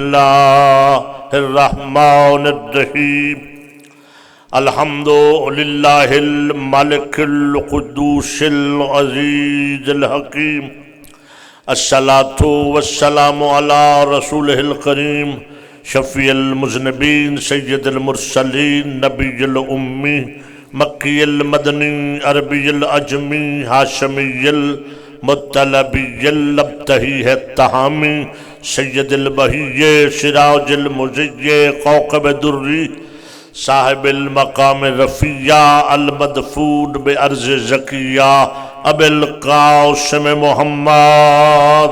الله الرحمن الرحيم الحمد لله الملك القدوس العزيز الحكيم الصلاة والسلام على رسوله الكريم شفيع المذنبين سيد المرسلين نبي الأمي مكي المدني عربي الأجمي هاشمي المطلبي الابتهي التهامي سید البہیے سراج المزیے کوكب دري صاحب المقام رفیع المدفون بأرض زکیہ ابی القاسم محمد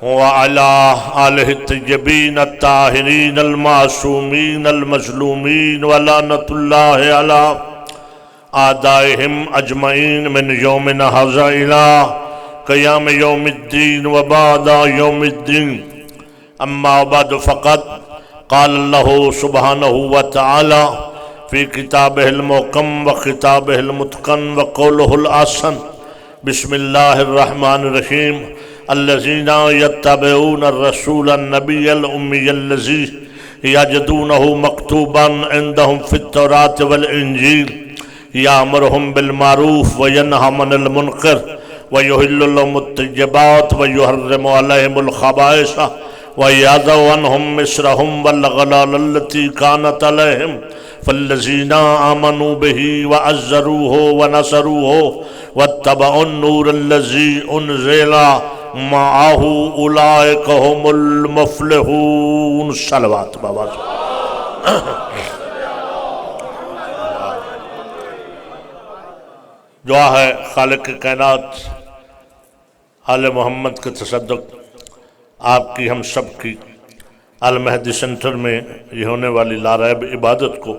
وعلى آلہ الطیبین الطاہرین المعصومین المظلومین ولعنۃ اللہ علی آدائهم اجمعین من یومنا ھذا الى قیام یوم الدین وبعد یوم الدین اما بعد فقط قال اللہ سبحانہ وتعالی فی کتابہ المحکم وخطابہ المتقن وقولہ الاحسن بسم اللہ الرحمن الرحیم الذین یتبعون الرسول النبی الأمی الذی یجدونہ مکتوبا عندہم فی التوراة والانجیل یامرہم بالمعروف وینہم عن المنکر ویحل لهم الطیبات ویحرم علیہم الخبائث ویضع عنہم مصرہم والغلال التي كانت علیہم فالذین آمنوا به وعزروه ونصروه واتبعوا النور الذي انزل معه اولئک هم المفلحون صلوات بابا دعا ہے خالق کائنات آل محمد کے تصدق آپ کی ہم سب کی المہدی سینٹر میں یہ ہونے والی لاریب عبادت کو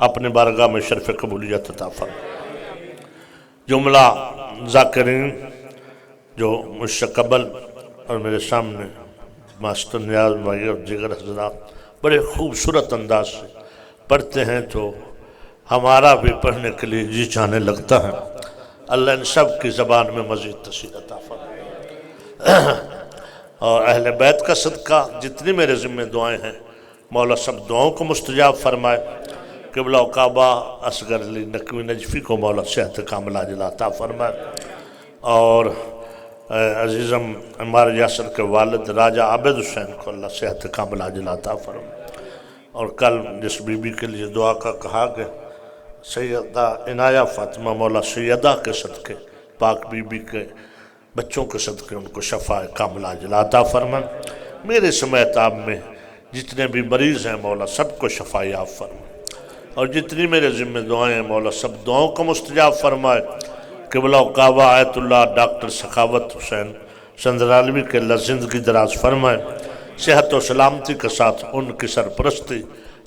اپنے بارگاہ میں شرف قبولیت عطا فرمائے۔ جملہ ذاکرین جو مجھ سے قبل اور میرے سامنے ماسٹر نیاز بھائی اور دیگر حضرات بڑے خوبصورت انداز سے پڑھتے ہیں تو ہمارا بھی پڑھنے کے لیے جی چاہنے لگتا ہے۔ اللہ ان سب کی زبان میں مزید تشریح عطا فرمائے اور اہل بیت کا صدقہ جتنی میرے ذمہ دعائیں ہیں مولا سب دعاؤں کو مستجاب فرمائے۔ قبلہ و کعبہ اصغر علی نقوی نجفی کو مولا صحت کاملہ عاجلہ عطا فرمائے اور عزیزم عمار یاسر کے والد راجہ عابد حسین کو اللہ صحت کاملہ عاجلہ عطا فرمائے۔ اور کل جس بی بی کے لیے دعا کا کہا کہ سیدہ عنایہ فاطمہ مولا سیدہ کے صدقے پاک بی بی کے بچوں کے صدقے ان کو شفاء کاملہ عاجلہ عطا فرمائے۔ میرے سمیت آپ میں جتنے بھی مریض ہیں مولا سب کو شفاء یاب فرمائے اور جتنی میرے ذمہ دعائیں ہیں مولا سب دعاؤں کو مستجاب فرمائے۔ قبلہ و کعبہ آیت اللہ ڈاکٹر سخاوت حسین سندرالوی کے اللہ زندگی دراز فرمائے، صحت و سلامتی کے ساتھ ان کی سرپرستی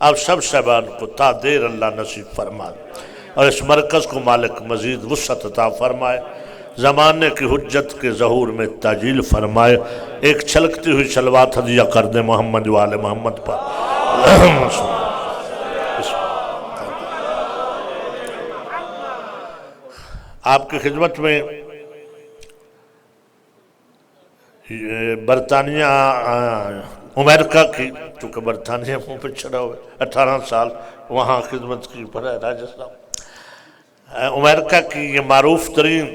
آپ سب صاحبان کو تا دیر اللہ نصیب فرمائے اور اس مرکز کو مالک مزید وسعت عطا فرمائے، زمانے کی حجت کے ظہور میں تاجیل فرمائے۔ ایک چھلکتی ہوئی صلوات ہدیہ کر دیں محمد وآل محمد پر۔ آپ کی خدمت میں برطانیہ امریکہ کی چونکہ برطانیہ منہ پہ چڑھا ہوئے 18 سال وہاں خدمت کی پر ہے راجستان امریکہ کی یہ معروف ترین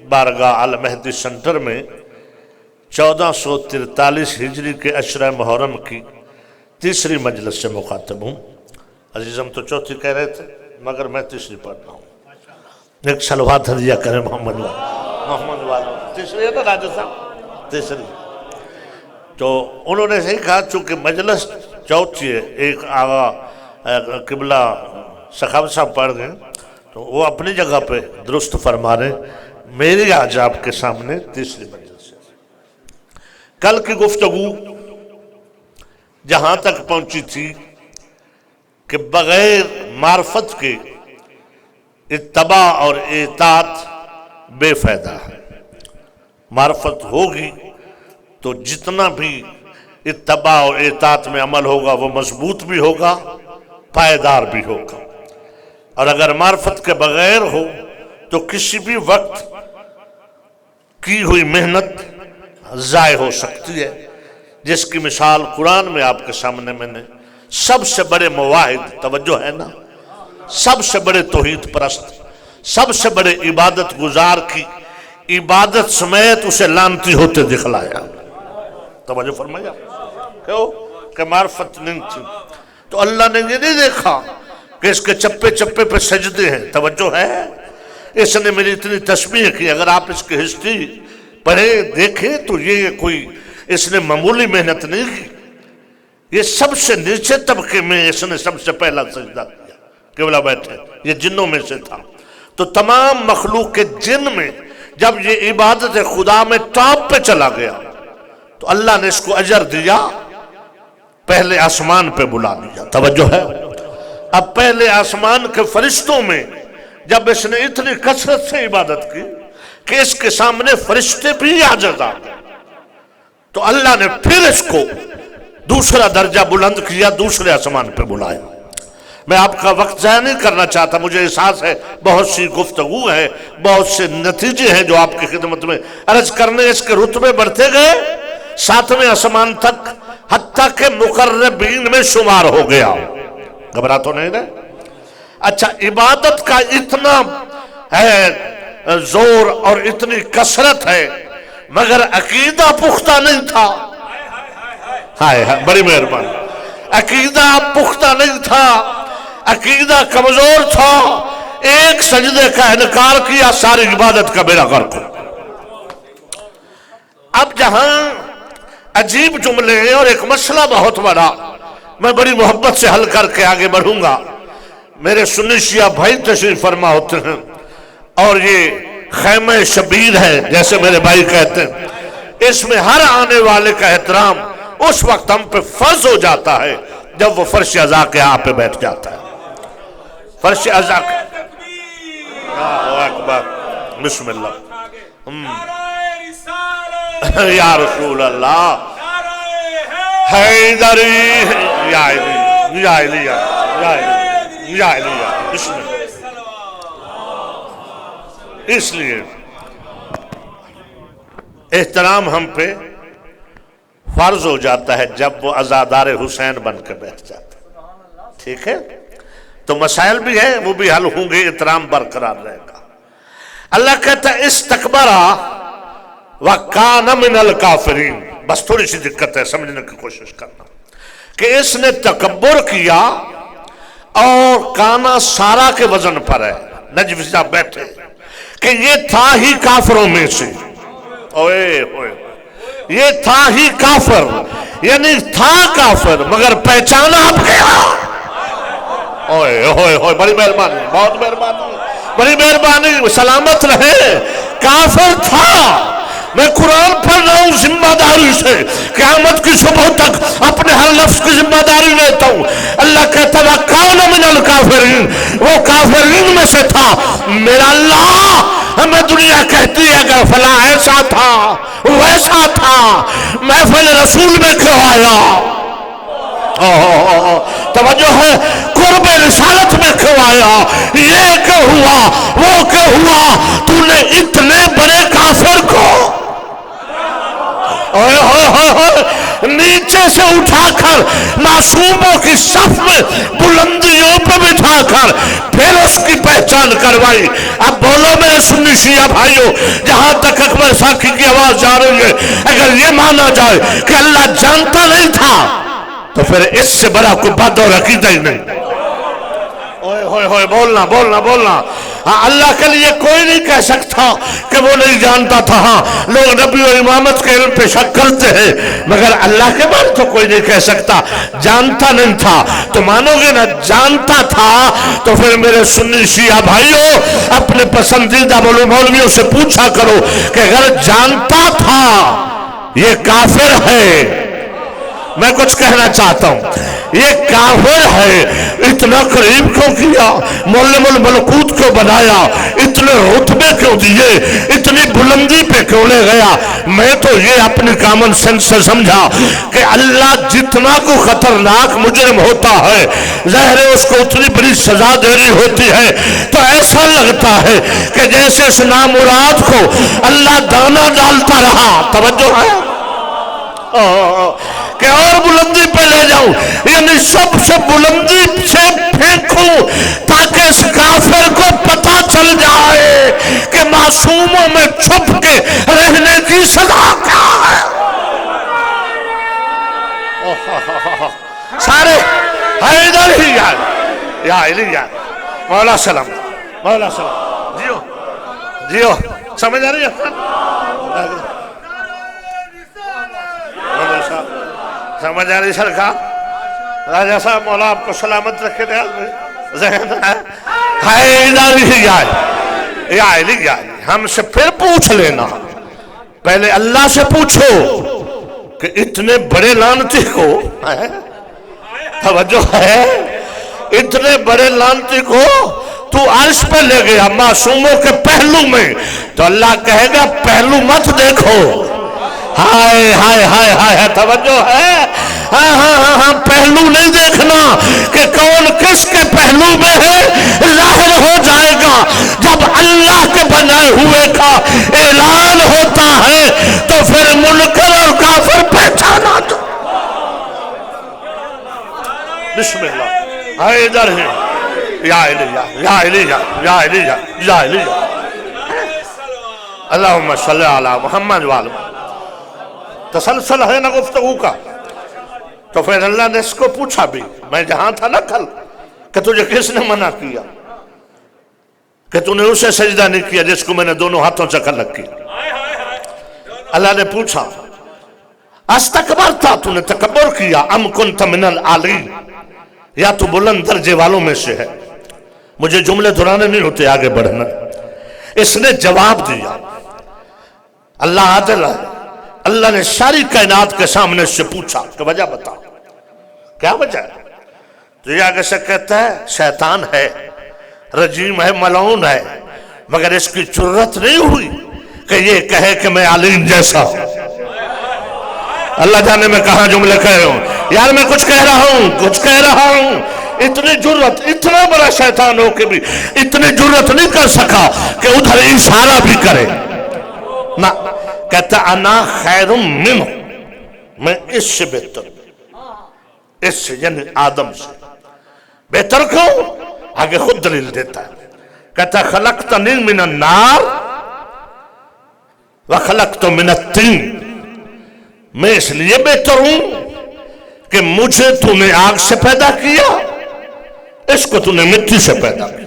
بارگاہ المہدی سینٹر میں 1443 ہجری کے عشرہ محرم کی تیسری مجلس سے مخاطب ہوں۔ عزیزم تو چوتھی کہہ رہے تھے مگر میں تیسری پڑھ رہا ہوں۔ ایک صلوات ہدیہ کریں محمد والا تیسری ہے نا راجستان تیسری۔ تو انہوں نے صحیح کہا چونکہ مجلس چوتھی ہے، ایک آغا قبلہ سخاوت صاحب پڑھ گئے تو وہ اپنی جگہ پہ درست فرما رہے ہیں، میری آج آپ کے سامنے تیسری مجلس ہے۔ کل کی گفتگو جہاں تک پہنچی تھی کہ بغیر معرفت کے اتباع اور اطاعت بے فائدہ ہے۔ معرفت ہوگی تو جتنا بھی اتباع اور اطاعت میں عمل ہوگا وہ مضبوط بھی ہوگا، پائیدار بھی ہوگا، اور اگر معرفت کے بغیر ہو تو کسی بھی وقت کی ہوئی محنت ضائع ہو سکتی ہے، جس کی مثال قرآن میں آپ کے سامنے میں نے سب سے بڑے مواحد، توجہ ہے نا، سب سے بڑے توحید پرست، سب سے بڑے عبادت گزار کی عبادت سمیت اسے لانتی ہوتے دکھلایا۔ توجہ فرمایا، کیوں کہ معرفت نہیں تھی۔ تو اللہ نے یہ نہیں دیکھا کہ اس کے چپے چپے پہ سجدے ہیں، توجہ ہے، اس نے میری اتنی تسبیح کی۔ اگر آپ اس کی ہسٹری پڑھیں دیکھیں تو یہ کوئی اس نے معمولی محنت نہیں کی، یہ سب سے نیچے طبقے میں اس نے سب سے پہلا سجدہ کیا، قبلہ بیٹھے، یہ جنوں میں سے تھا۔ تو تمام مخلوق کے جن میں جب یہ عبادت خدا میں ٹاپ پہ چلا گیا تو اللہ نے اس کو اجر دیا، پہلے آسمان پہ بلا لیا۔ توجہ ہے، اب پہلے آسمان کے فرشتوں میں جب اس نے اتنی کثرت سے عبادت کی کہ اس کے سامنے فرشتے بھی عاجز آ گئے، تو اللہ نے پھر اس کو دوسرا درجہ بلند کیا، دوسرے آسمان پہ بلایا۔ میں آپ کا وقت ضائع نہیں کرنا چاہتا، مجھے احساس ہے بہت سی گفتگو ہے، بہت سے نتیجے ہیں جو آپ کی خدمت میں عرض کرنے، اس کے رتبے بڑھتے گئے 7ویں آسمان تک، حتیٰ کہ مقربین میں شمار ہو گیا۔ گھبرا تو نہیں رہے؟ اچھا، عبادت کا اتنا ہے زور اور اتنی کثرت ہے، مگر عقیدہ پختہ نہیں تھا۔ ہائے بڑی مہربانی، عقیدہ پختہ نہیں تھا، عقیدہ کمزور تھا، ایک سجدے کا انکار کیا، ساری عبادت کا بیڑا غرق ہو۔ اب جہاں عجیب جملے ہیں اور ایک مسئلہ بہت بڑا میں بڑی محبت سے حل کر کے آگے بڑھوں گا۔ میرے سنی شیعہ بھائی تشریف فرما ہوتے ہیں اور یہ خیمہ شبیر ہے جیسے میرے بھائی کہتے ہیں، اس میں ہر آنے والے کا احترام اس وقت ہم پہ فرض ہو جاتا ہے جب وہ فرش عزا کے یہاں پہ بیٹھ جاتا ہے۔ فرش عزا کے اللہ اکبر، بسم اللہ، یا رسول اللہ، حیدری، یا علی، یا علی، یا علی، بسم اللہ۔ اس لیے احترام ہم پہ فرض ہو جاتا ہے جب وہ عزادار حسین بن کے بیٹھ جاتا ہے، ٹھیک ہے؟ تو مسائل بھی ہیں، وہ بھی حل ہوں گے، احترام برقرار رہے گا۔ اللہ کہتا ہے استکبرا وَكَانَ مِنَ الْكَافِرِينَ۔ بس تھوڑی سی دقت ہے، سمجھنے کی کوشش کرنا کہ اس نے تکبر کیا اور کانا سارا کے وزن پر ہے، نجف صاحب بیٹھے کہ یہ تھا ہی کافروں میں سے، اوئے ہوئے، یہ تھا ہی کافر، یعنی تھا کافر مگر پہچانا اب گیا۔ اوئے ہوئے ہوئے، بڑی مہربانی، بہت مہربانی، بڑی مہربانی، سلامت رہے، کافر تھا۔ میں قرآن پڑھ رہا ہوں ذمہ داری سے، قیامت کی صبح تک اپنے ہر لفظ کی ذمہ داری لیتا ہوں۔ اللہ کہتا ہے وَكَانَ مِنَ الْكَافِرِينَ، وہ کافرین میں سے تھا۔ میرا اللہ ہمیں دنیا کہتی ہے کہ فلاں ایسا تھا ویسا تھا، محفل رسول میں کیوں آیا؟ توجہ ہے، قرب رسالت میں کیوں آیا؟ یہ کیوں ہوا، وہ کیوں ہوا؟ تو نے اتنے بڑے کافر کو نیچے سے اٹھا کر معصوموں کی صف میں بلندیوں پہ بٹھا کر پھر اس کی پہچان کروائی۔ اب بولو میرے سنی شیعہ بھائیوں، جہاں تک اکبر ساکی کی آواز جا رہی ہے، اگر یہ مانا جائے کہ اللہ جانتا نہیں تھا تو پھر اس سے بڑا کوئی بد اور عقیدہ ہی نہیں۔ ہوئے ہوئے، بولنا بولنا بولنا۔ اللہ کے لیے کوئی نہیں کہہ سکتا کہ وہ نہیں جانتا تھا۔ ہاں، لوگ نبی و امامت کے علم پہ شک کرتے ہیں، مگر اللہ کے بارے تو کوئی نہیں کہہ سکتا جانتا نہیں تھا۔ تو مانو گے نا جانتا تھا تو پھر میرے سنی شیعہ بھائیوں اپنے پسندیدہ مولویوں سے پوچھا کرو کہ اگر جانتا تھا یہ کافر ہے میں کچھ کہنا چاہتا ہوں، یہ کافر ہے، اتنا قریب کیوں کیا، معلم الملکوت کیوں بنایا، اتنے رتبے کیوں دیے، اتنی بلندی پہ کیوں لے گیا؟ میں تو یہ اپنی کامن سینس سے سمجھا کہ اللہ جتنا کو خطرناک مجرم ہوتا ہے، ظاہر ہے اس کو اتنی بڑی سزا دینی ہوتی ہے، تو ایسا لگتا ہے کہ جیسے اس نامراد کو اللہ دانا ڈالتا رہا، توجہ ہے، کہ اور بلندی پہ لے جاؤں، یعنی سب سے بلندی سے پھینکوں تاکہ اس کافر کو پتا چل جائے کہ معصوموں میں چھپ کے رہنے کی سزا کیا ہے۔ سارے حیدر ہی یا علی مولا سلام، مولا سلام، جیو جیو، سمجھ آ رہی ہے؟ سمجھ آ رہی سرکار؟ راجہ صاحب مولا آپ کو سلامت رکھے دے ذہن ہے، حیدر ہی یا علی، ہم سے پھر پوچھ لینا، پہلے اللہ سے پوچھو کہ اتنے بڑے لعنتی کو، توجہ ہے، اتنے بڑے لعنتی کو تو عرش پہ لے گیا معصوموں کے پہلو میں، تو اللہ کہے گا پہلو مت دیکھو، ہائے ہائے ہائے ہائے، توجہ ہے، ہاں پہلو نہیں دیکھنا کہ کون کس کے پہلو میں ہے، ظاہر ہو جائے گا جب اللہ کے بنائے ہوئے کا اعلان ہوتا ہے، تو پھر منکر اور کافر پہچانا تو بسم اللہ حیدر ہے یا علی اللہم صلی علی محمد وعلی تسلسل ہے نا گفتگو کا، تو پھر اللہ نے اس کو پوچھا بھی، میں جہاں تھا نا کل کہ تجھے کس نے منع کیا کہ تو نے اسے سجدہ نہیں کیا جس کو میں نے دونوں ہاتھوں سے خلق کیا؟ اللہ نے پوچھا استکبرتا، تو نے تکبر کیا، ام کنت من العالین، یا تو بلند درجے والوں میں سے ہے؟ مجھے جملے دہرانے نہیں ہوتے، آگے بڑھنا۔ اس نے جواب دیا، اللہ عادل ہے، اللہ نے ساری کائنات کے سامنے اس سے پوچھا کہ وجہ بتا، کیا وجہ ہے؟ تو یہ آگے سے کہتا ہے شیطان ہے، رجیم ہے، ملعون ہے، مگر اس کی جرت نہیں ہوئی کہ یہ کہے کہ میں علیم جیسا ہوں۔ اللہ جانے میں کہاں جملے کہہ رہا ہوں، یار میں کچھ کہہ رہا ہوں، اتنی جرت، اتنا بڑا شیطان ہو کے بھی اتنی جرت نہیں کر سکا کہ ادھر اشارہ بھی کرے نہ، کہتا انا خیر منہ، میں اس سے بہتر، اس سے یعنی آدم سے بہتر کیوں؟ آگے خود دلیل دیتا ہے، کہتا خلقتنی من النار وخلقت من الطین، میں اس لیے بہتر ہوں کہ مجھے تو نے آگ سے پیدا کیا، اس کو تو نے مٹی سے پیدا کیا۔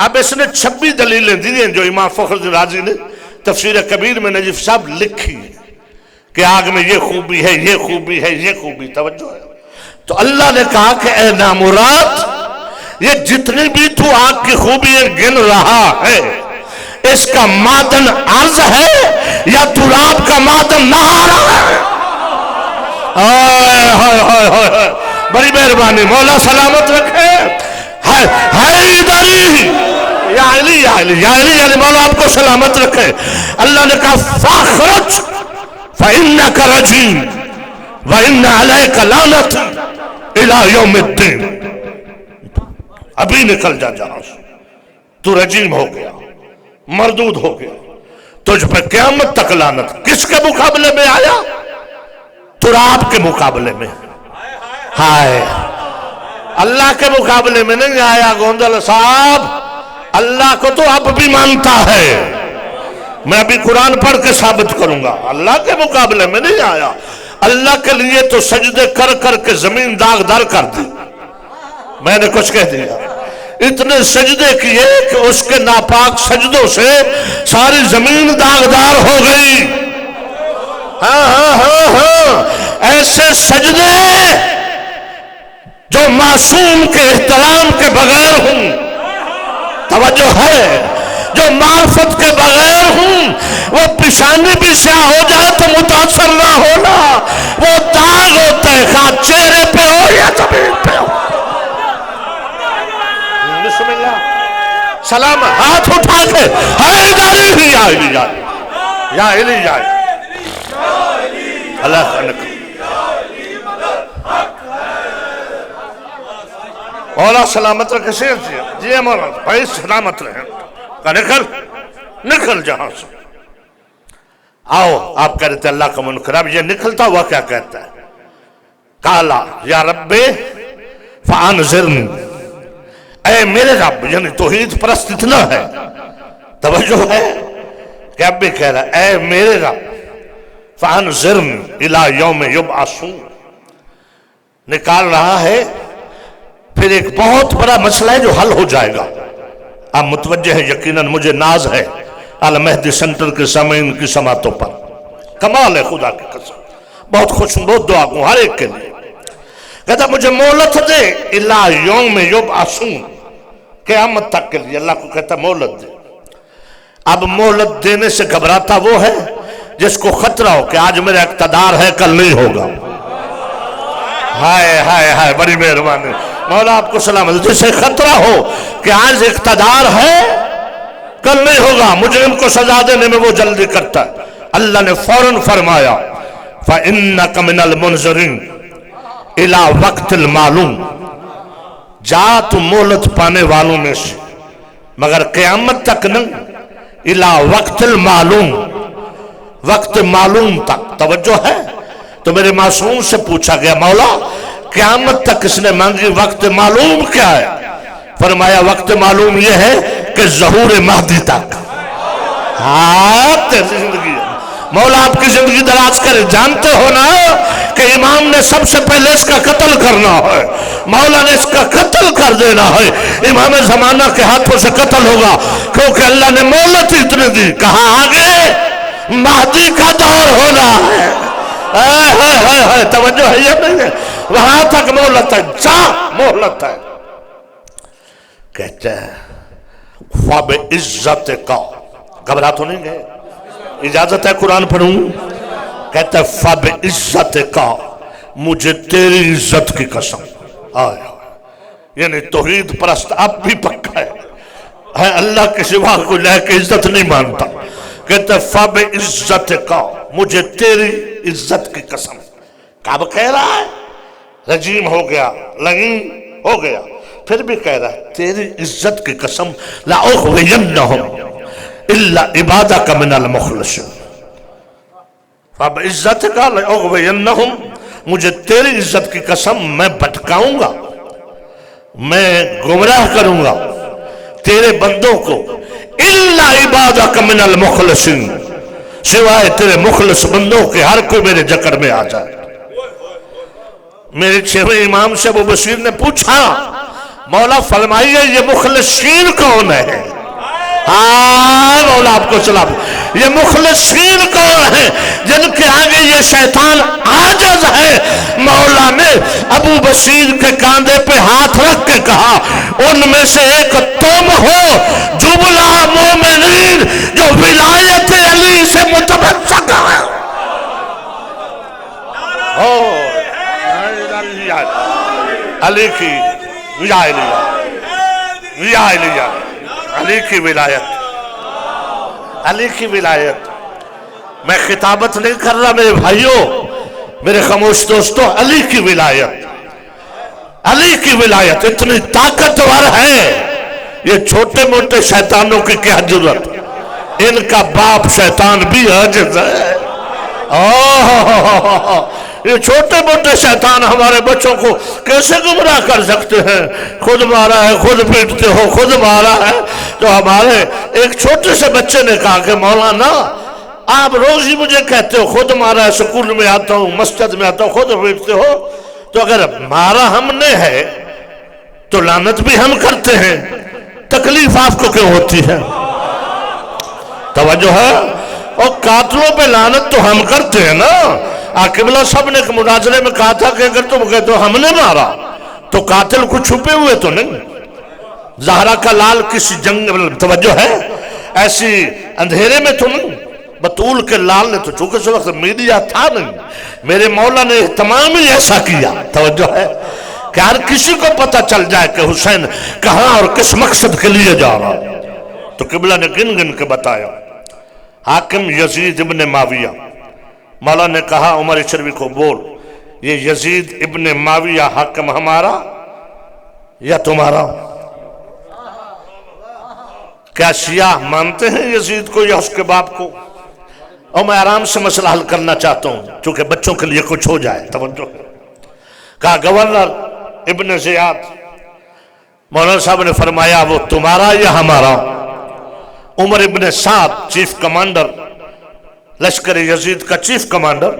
اب اس نے 26 دلیلیں دی ہیں جو امام فخر الدین رازی نے تفسیر کبیر میں نجف صاحب لکھی ہے کہ آگ میں یہ خوبی ہے، یہ خوبی ہے، یہ خوبی، توجہ ہے۔ تو اللہ نے کہا کہ اے نامراد، یہ جتنی بھی تو آگ کی خوبیاں گن رہا ہے، اس کا معدن عرض ہے یا تراب کا معدن نہارا ہے؟ بڑی مہربانی، مولا سلامت رکھے، حیدری یا علی یعنی مولا آپ کو سلامت رکھے۔ اللہ نے کہا فاخرج فإنک رجیم وإن علیک لعنت الی یوم الدین، ابھی نکل جا جہاں سے، تو رجیم ہو گیا، مردود ہو گیا، تجھ پہ قیامت تک لعنت۔ کس کے مقابلے میں آیا؟ تراب کے مقابلے میں، ہائے، اللہ کے مقابلے میں نہیں آیا۔ گوندل صاحب اللہ کو تو اب بھی مانتا ہے، میں ابھی قرآن پڑھ کے ثابت کروں گا، اللہ کے مقابلے میں نہیں آیا۔ اللہ کے لیے تو سجدے کر کر کے زمین داغدار کر دی، میں نے کچھ کہہ دیا، اتنے سجدے کیے کہ اس کے ناپاک سجدوں سے ساری زمین داغدار ہو گئی۔ ہاں ایسے سجدے جو معصوم کے احترام کے بغیر ہوں، توجہ ہے، جو معرفت کے بغیر ہوں، وہ پیشانی بھی سیاہ ہو جائے تو متاثر نہ ہونا، وہ داغ ہو زلیخا چہرے پہ ہو یا زمین پہ ہو. بسم اللہ. سلام ہاتھ اٹھا کے یا علی جائے اللہ خانک. مولا سلامت رکھے سے جی مولا بھائی سلامت رہے. نکل نکل جہاں سے. آؤ آپ کہہ رہے تھے اللہ کا منکر. اب یہ نکلتا ہوا کیا کہتا ہے؟ کالا یا رب فانذرنی، اے میرے رب، یعنی توحید پرست اتنا ہے، توجہ ہے کہ اب بھی کہہ رہا ہے اے میرے رب فانذرنی الی یوم یبعثون. نکال رہا ہے پھر ایک بہت بڑا مسئلہ ہے جو حل ہو جائے گا. آپ متوجہ ہیں یقیناً مجھے ناز ہے المہدی سنٹر کے سامعین کی سماعتوں پر. کمال ہے خدا کی قسم. بہت خوش ہوں، بہت دعا ہوں ہر ایک کے لیے. کہتا مجھے مہلت دے الی یوم یبعثون، قیامت تک کے لیے. اللہ کو کہتا مہلت دے. اب مہلت دینے سے گھبراتا وہ ہے جس کو خطرہ ہو کہ آج میرا اقتدار ہے کل نہیں ہوگا. ہائے ہائے ہائے بڑی مہربانی مولا آپ کو سلامت. جسے خطرہ ہو کہ آج اقتدار ہے کل نہیں ہوگا، مجرم کو سزا دینے میں وہ جلدی کرتا ہے. اللہ نے فوراً فرمایا فَإِنَّكَ مِنَ الْمُنْذَرِينَ إِلَى وَقْتِ الْمَعْلُومِ. جا تو مہلت پانے والوں میں سے مگر قیامت تک نہیں. إِلَى وَقْتِ الْمَعْلُومِ، وقت معلوم تک. توجہ ہے؟ تو میرے معصوم سے پوچھا گیا مولا قیامت تک اس نے مانگی، وقت معلوم کیا ہے؟ فرمایا وقت معلوم یہ ہے کہ ظہور مہدی تک. ہاں تیری زندگی ہے. مولا آپ کی زندگی دراز کرے. جانتے ہو نا کہ امام نے سب سے پہلے اس کا قتل کرنا ہے. مولا نے اس کا قتل کر دینا ہے. امام زمانہ کے ہاتھوں سے قتل ہوگا کیونکہ اللہ نے مہلت اتنی دی. کہا آگے مہدی کا دور ہونا ہے. توجہ ہے یہ نہیں ہے؟ وہاں تک مہلت ہے. جا مہلت ہے. کہتے ہیں خواب عزت کا. گھبرا تو نہیں گئے؟ اجازت ہے قرآن پڑھوں؟ کہتا ہے فب عزت کا، مجھے تیری عزت کی قسم. آیا یعنی توحید پرست اب بھی پکا ہے اللہ کے سوا کو لے کے عزت نہیں مانتا. کہتا ہے فب عزت کا، مجھے تیری عزت کی قسم. کعب کہہ رہا ہے رجیم ہو گیا، لعین ہو گیا، پھر بھی کہہ رہا ہے تیری عزت کی قسم لأغوینہم الا عبادک من المخلصین. فب عزت کا لأغوینہم، مجھے تیری عزت کی قسم میں بھٹکاؤں گا، میں گمراہ کروں گا تیرے بندوں کو. الا عبادک من المخلصین، سوائے تیرے مخلص بندوں کے ہر کوئی میرے جکڑ میں آ جائے. میرے چھویں امام سے ابو بصیر نے پوچھا مولا فرمائیے یہ مخلصین کون ہے؟ ہاں مولا آپ کو سلام. یہ مخلصین کون ہیں جن کے آگے یہ شیطان عاجز ہے؟ مولا نے ابو بصیر کے کاندھے پہ ہاتھ رکھ کے کہا ان میں سے ایک تم ہو جبلہ مومنین جو ولایت علی سے متمسک ہے. علی کی علی کی ولایت، علی کی ولایت. میں خطابت نہیں کر رہا میرے بھائیوں، میرے خاموش دوستو. علی کی ولایت، علی کی ولایت اتنی طاقتور ہے یہ چھوٹے موٹے شیطانوں کی کیا ضرورت. ان کا باپ شیطان بھی عاجز ہے. یہ چھوٹے موٹے شیطان ہمارے بچوں کو کیسے گمراہ کر سکتے ہیں؟ خود مارا ہے، خود پیٹتے ہو، خود مارا ہے. تو ہمارے ایک چھوٹے سے بچے نے کہا کہ مولانا آپ روز ہی مجھے کہتے ہو خود مارا ہے، سکول میں آتا ہوں، مسجد میں آتا ہوں، خود پیٹتے ہو، تو اگر مارا ہم نے ہے تو لعنت بھی ہم کرتے ہیں، تکلیف آپ کو کیوں ہوتی ہے؟ توجہ ہے؟ اور قاتلوں پہ لعنت تو ہم کرتے ہیں نا. قبلہ صاحب نے ایک مناظرے میں کہا تھا کہ اگر تم کہتے ہو ہم نے مارا تو قاتل کو چھپے ہوئے تو نہیں. زہرا کا لال کسی جنگ، توجہ ہے، ایسی اندھیرے میں تو نہیں. بطول کے لال نے تو چونکہ اس وقت میڈیا تھا نہیں، میرے مولا نے اہتمام ہی ایسا کیا، توجہ ہے کہ ہر کسی کو پتہ چل جائے کہ حسین کہاں اور کس مقصد کے لیے جا رہا۔ تو قبلہ نے گن گن کے بتایا۔ حاکم یزید ابن معاویہ، مولا نے کہا عمر شریف کو بول، یہ یزید ابن معاویہ حاکم ہمارا یا تمہارا؟ کیا شیعہ مانتے ہیں یزید کو یا اس کے باپ کو؟ اور میں آرام سے مسئلہ حل کرنا چاہتا ہوں چونکہ بچوں کے لیے کچھ ہو جائے، توجہ۔ کہا گورنر ابن زیاد، مولانا صاحب نے فرمایا وہ تمہارا یا ہمارا؟ عمر ابن سعد چیف کمانڈر، لشکر یزید کا چیف کمانڈر،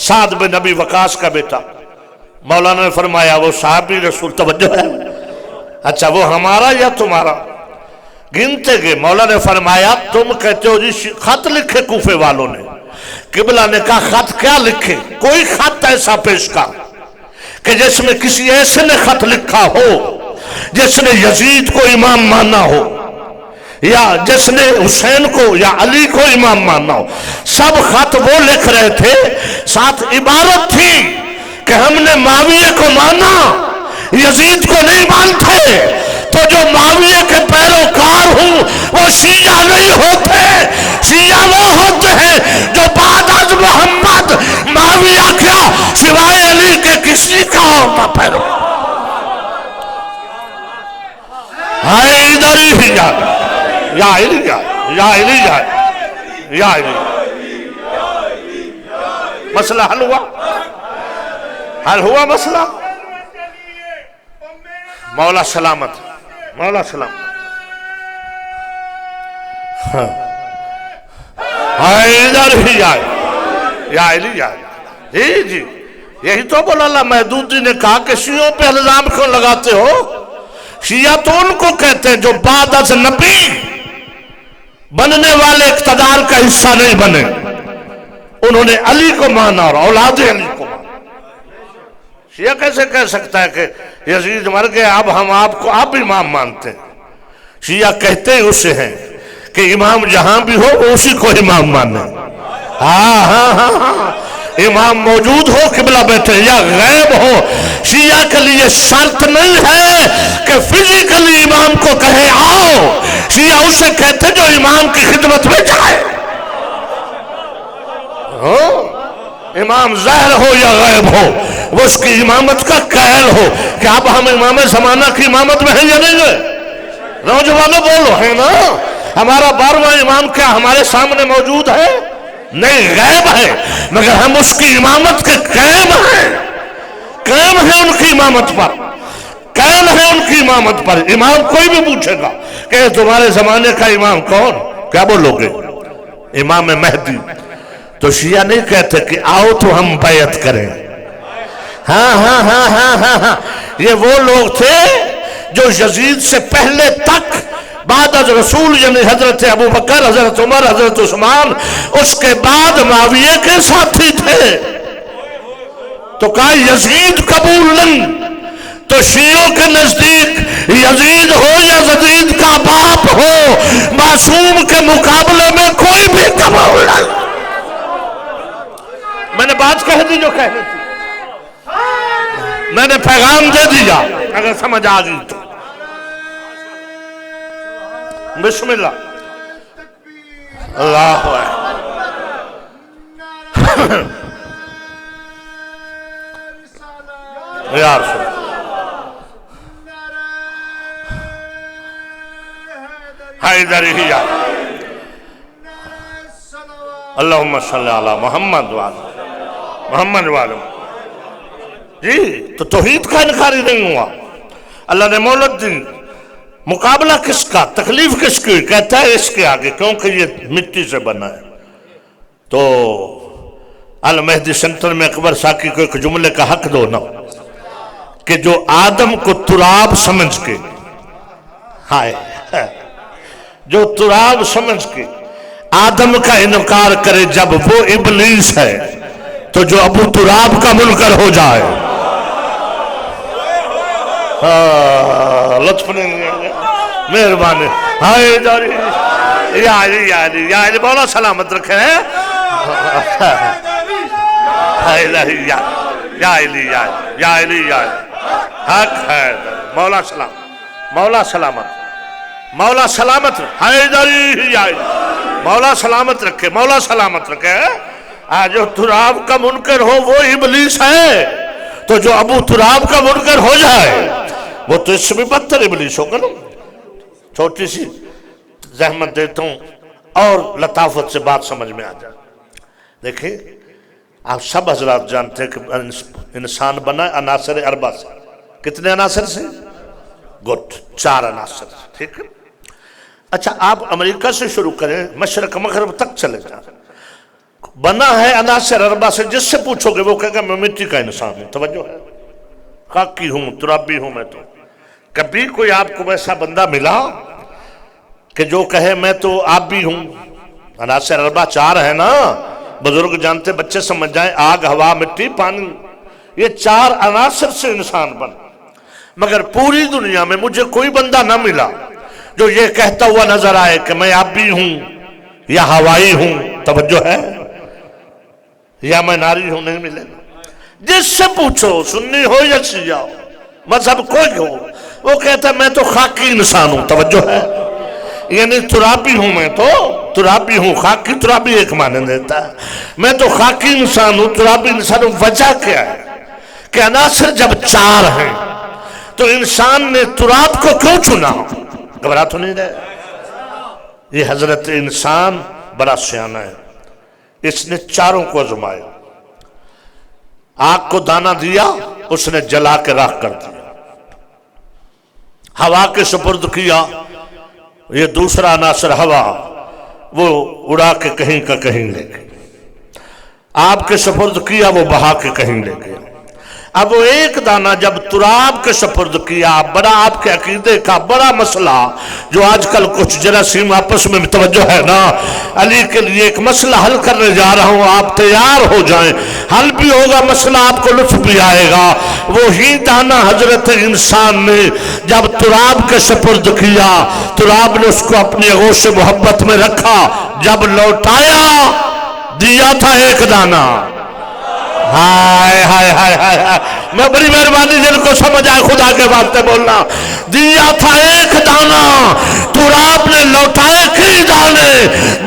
سعد بن نبی وقاص کا بیٹا، مولانا نے فرمایا وہ صحابی رسول، توجہ ہے، اچھا وہ ہمارا یا تمہارا؟ گنتے گئے، مولا نے فرمایا تم کہتے ہو جی خط لکھے کوفے والوں نے۔ قبلہ نے کہا خط کیا لکھے؟ کوئی خط ایسا پیش کر کہ جس میں کسی ایسے نے خط لکھا ہو جس نے یزید کو امام مانا ہو یا جس نے حسین کو یا علی کو امام مانا ہو۔ سب خط وہ لکھ رہے تھے، ساتھ عبارت تھی کہ ہم نے معاویہ کو مانا، یزید کو نہیں مانتے، تو جو معاویہ کے پیروکار ہوں وہ شیعہ نہیں ہوتے، شیعہ وہ ہوتے ہیں جو بعد از محمد معاویہ کیا سوائے علی کے کسی کا ہوتا پیروکار۔ ہائے ادھر ہی جا یا علی جا یا علی جا یا علی۔ مسئلہ حل ہوا؟ حل ہوا مسئلہ؟ مولا سلامت، مولا سلامت۔ ادھر ہی جائے یا علی جائے۔ جی یہی تو بولا اللہ محدودی نے کہا کہ شیعوں پہ الزام کیوں لگاتے ہو؟ شیعہ تو ان کو کہتے ہیں جو بعد از نبی بننے والے اقتدار کا حصہ نہیں بنے، انہوں نے علی کو مانا اور اولاد علی کو مانا۔ شیعہ کیسے کہہ سکتا ہے کہ یزید مر گئے اب ہم آپ کو آپ امام مانتے ہیں؟ شیعہ کہتے ہی اسے ہیں کہ امام جہاں بھی ہو وہ اسی کو امام مانے۔ ہاں امام موجود ہو قبلہ بیٹھے یا غیب ہو، شیعہ کے لیے شرط نہیں ہے کہ فزیکلی امام کو کہے آؤ، شیعہ اسے کہتے جو امام کی خدمت میں جائے، امام ظاہر ہو یا غیب ہو، وہ اس کی امامت کا قائل ہو۔ کہ اب ہم امام زمانہ کی امامت میں ہیں یا نہیں ہے؟ نوجوانوں بولو ہے نا؟ ہمارا 12واں امام کیا ہمارے سامنے موجود ہے؟ نہیں، غیب ہے، مگر ہم اس کی امامت کے قائم ہیں، قائم ہیں ان کی امامت پر، قائم ہیں ان کی امامت پر۔ امام کوئی بھی پوچھے گا کہ تمہارے زمانے کا امام کون، کیا بولو گے؟ امام مہدی۔ تو شیعہ نہیں کہتے کہ آؤ تو ہم بیعت کریں۔ ہاں یہ وہ لوگ تھے جو یزید سے پہلے تک بعد از رسول یعنی حضرت ابو بکر، حضرت عمر، حضرت عثمان، اس کے بعد معاویہ کے ساتھی تھے۔ تو کہا یزید قبول نہیں، تو شیعوں کے نزدیک یزید ہو یا یزید کا باپ ہو، معصوم کے مقابلے میں کوئی بھی قبول نہیں۔ میں نے بات کہہ دی جو کہنی تھی، میں نے پیغام دے دیا، اگر سمجھ آ گئی تو بسم اللہ۔ اللہ یا رسول حیدر ہی جا اللہم صلی علی محمد محمد والم۔ جی تو توحید کا انکاری نہیں ہوا، اللہ نے مولد دی۔ مقابلہ کس کا، تکلیف کس کی؟ کہتا ہے اس کے آگے، کیونکہ یہ مٹی سے بنا ہے۔ تو المہدی سنٹر میں اکبر ساکی کو ایک جملے کا حق دو نا کہ جو آدم کو تراب سمجھ کے، جو تراب سمجھ کے آدم کا انکار کرے جب وہ ابلیس ہے، تو جو ابو تراب کا منکر ہو جائے۔ لطف نہیں مہربانی۔ ہائے جاری یا علی یا علی یا علی، مولا سلامت رکھے ہیں، یا علی یا علی یا حق ہے، مولا سلامت، مولا سلامت، مولا سلامت، حیدری یا علی، مولا سلامت رکھے، مولا سلامت رکھے ہیں۔ جو تراب کا منکر ہو وہ ابلیس ہے، تو جو ابو تراب کا منکر ہو جائے وہ تو اس سے بھی بدتر ابلیس ہوگا نا۔ چھوٹی سی زحمت دیتا ہوں اور لطافت سے بات سمجھ میں آ جائے۔ دیکھیں آپ سب حضرات جانتے ہیں کہ انسان بنا عناصر اربع سے، کتنے عناصر سے؟ گڈ، 4 عناصر سے، ٹھیک ہے۔ اچھا آپ امریکہ سے شروع کریں، مشرق مغرب تک چلے جائیں، بنا ہے عناصر اربع سے، جس سے پوچھو گے وہ کہے گا میں مٹی کا انسان ہوں۔ توجہ ہے، خاکی ہوں، ترابی ہوں میں تو۔ کبھی کوئی آپ کو ایسا بندہ ملا کہ جو کہے میں تو آپ بھی ہوں؟ عناصر اربع 4 ہے نا، بزرگ جانتے، بچے سمجھ جائیں، آگ، ہوا، مٹی، پانی، یہ 4 عناصر سے انسان بنا۔ مگر پوری دنیا میں مجھے کوئی بندہ نہ ملا جو یہ کہتا ہوا نظر آئے کہ میں آپ بھی ہوں یا ہوائی ہوں، توجہ ہے، یا میں ناری ہوں، نہیں ملے گا۔ جس سے پوچھو، سنی ہو یا شیعہ ہو، مذہب کوئی ہو، وہ کہتا ہے میں تو خاکی انسان ہوں، توجہ ہے، یعنی ترابی ہوں، میں تو ترابی ہوں، خاکی ترابی ایک معنی دیتا ہے، میں تو خاکی انسان ہوں، ترابی انسان ہوں۔ وجہ کیا ہے کہ عناصر جب 4 ہیں تو انسان نے تراب کو کیوں چنا؟ گھبرا تو نہیں رہے؟ یہ حضرت انسان بڑا سیانہ ہے، اس نے 4 کو آزمایا۔ آگ کو دانا دیا، اس نے جلا کے راکھ کر دیا۔ ہوا کے سپرد کیا، یہ دوسرا عناصر ہوا، وہ اڑا کے کہیں کا کہیں لے گئی۔ آپ کے سپرد کیا، وہ بہا کے کہیں لے گیا۔ اب وہ ایک دانہ جب تراب کے سپرد کیا، بڑا آپ کے عقیدے کا بڑا مسئلہ، جو آج کل کچھ جراثیم آپس میں توجہ ہے نا، علی کے لیے ایک مسئلہ حل کرنے جا رہا ہوں، آپ تیار ہو جائیں، حل بھی ہوگا مسئلہ، آپ کو لطف بھی آئے گا۔ وہی دانہ حضرت انسان نے جب تراب کے سپرد کیا، تراب نے اس کو اپنی آغوش محبت میں رکھا، جب لوٹایا دیا تھا ایک دانہ۔ ہائے ہائے ہائے ہائے، میں بڑی مہربانی جن کو سمجھ آئے خدا کے واسطے بولنا، دیا تھا ایک دانہ، تراب نے لوٹائے کئی دانے،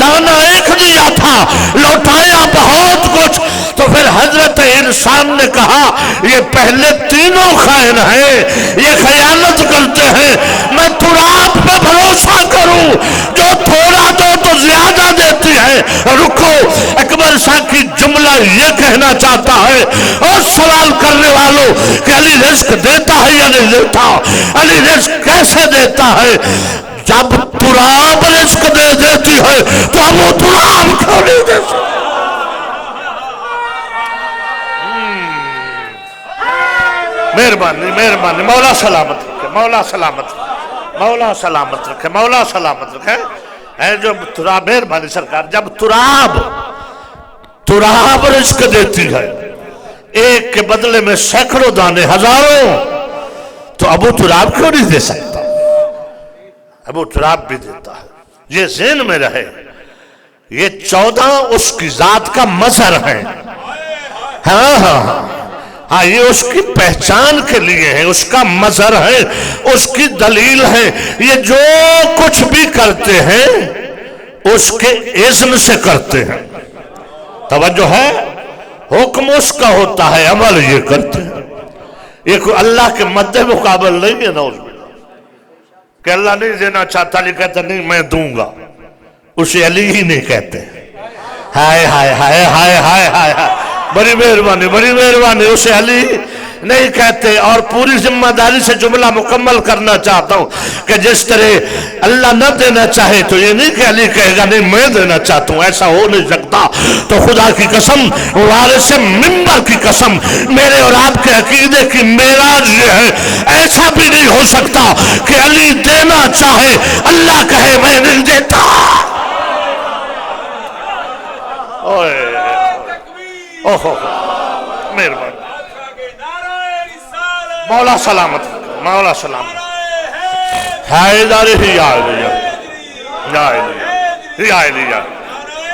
دانہ ایک دیا تھا، لوٹایا بہت کچھ۔ تو پھر حضرت انسان نے کہا یہ پہلے تینوں خائن ہیں، یہ خیانت کرتے ہیں، میں تراب پہ بھروسہ کروں جو تھوڑا دو تو زیادہ دیتی ہے۔ رکو، اکبر شاہ کی جملہ یہ کہنا چاہتا ہے، اور سوال کرنے والوں کہ علی رزق دیتا ہے یا نہیں دیتا؟ علی رزق کیسے دیتا ہے؟ جب تراب رزق دے دیتی ہے تو ہم وہ تراب کیوں نہیں دے سکتے؟ مہربانی مہربانی، مولا سلامت رکھے، مولا سلامت رکھے، مولا سلامت رکھے، مولا سلامت رکھے۔ ہے جو تراب، مہربانی سرکار، جب تراب رزق دیتی ہے، ایک کے بدلے میں سینکڑوں دانے، ہزاروں، تو ابو تراب کیوں نہیں دے سکتا؟ ابو تراب بھی دیتا ہے۔ یہ ذہن میں رہے، یہ 14 اس کی ذات کا مظہر ہے۔ ہاں یہ اس کی پہچان کے لیے ہے، اس کا مظہر ہے، اس کی دلیل ہے۔ یہ جو کچھ بھی کرتے ہیں اس کے اذن سے کرتے ہیں، توجہ ہے، حکم اس کا ہوتا ہے، عمل یہ کرتے ہیں۔ یہ کوئی اللہ کے مد مقابل نہیں ہے، نعوذ باللہ، کہ اللہ نہیں دینا چاہتا، علی کہتا نہیں میں دوں گا، اسے علی ہی نہیں کہتے۔ ہائے ہائے ہائے ہائے ہائے ہائے، بڑی مہربانی بڑی مہربانی، اسے علی نہیں کہتے۔ اور پوری ذمہ داری سے جملہ مکمل کرنا چاہتا ہوں کہ جس طرح اللہ نہ دینا چاہے تو یہ نہیں کہ علی کہے گا نہیں میں دینا چاہتا ہوں، ایسا ہو نہیں سکتا۔ تو خدا کی قسم، وارث منبر کی قسم، میرے اور آپ کے عقیدے کی معراج یہ ہے، ایسا بھی نہیں ہو سکتا کہ علی دینا چاہے، اللہ کہے میں نہیں دیتا۔ مہربانی، مولا سلامت، مولا سلامت، حیدر ہی یا علی، یا علی، یا علی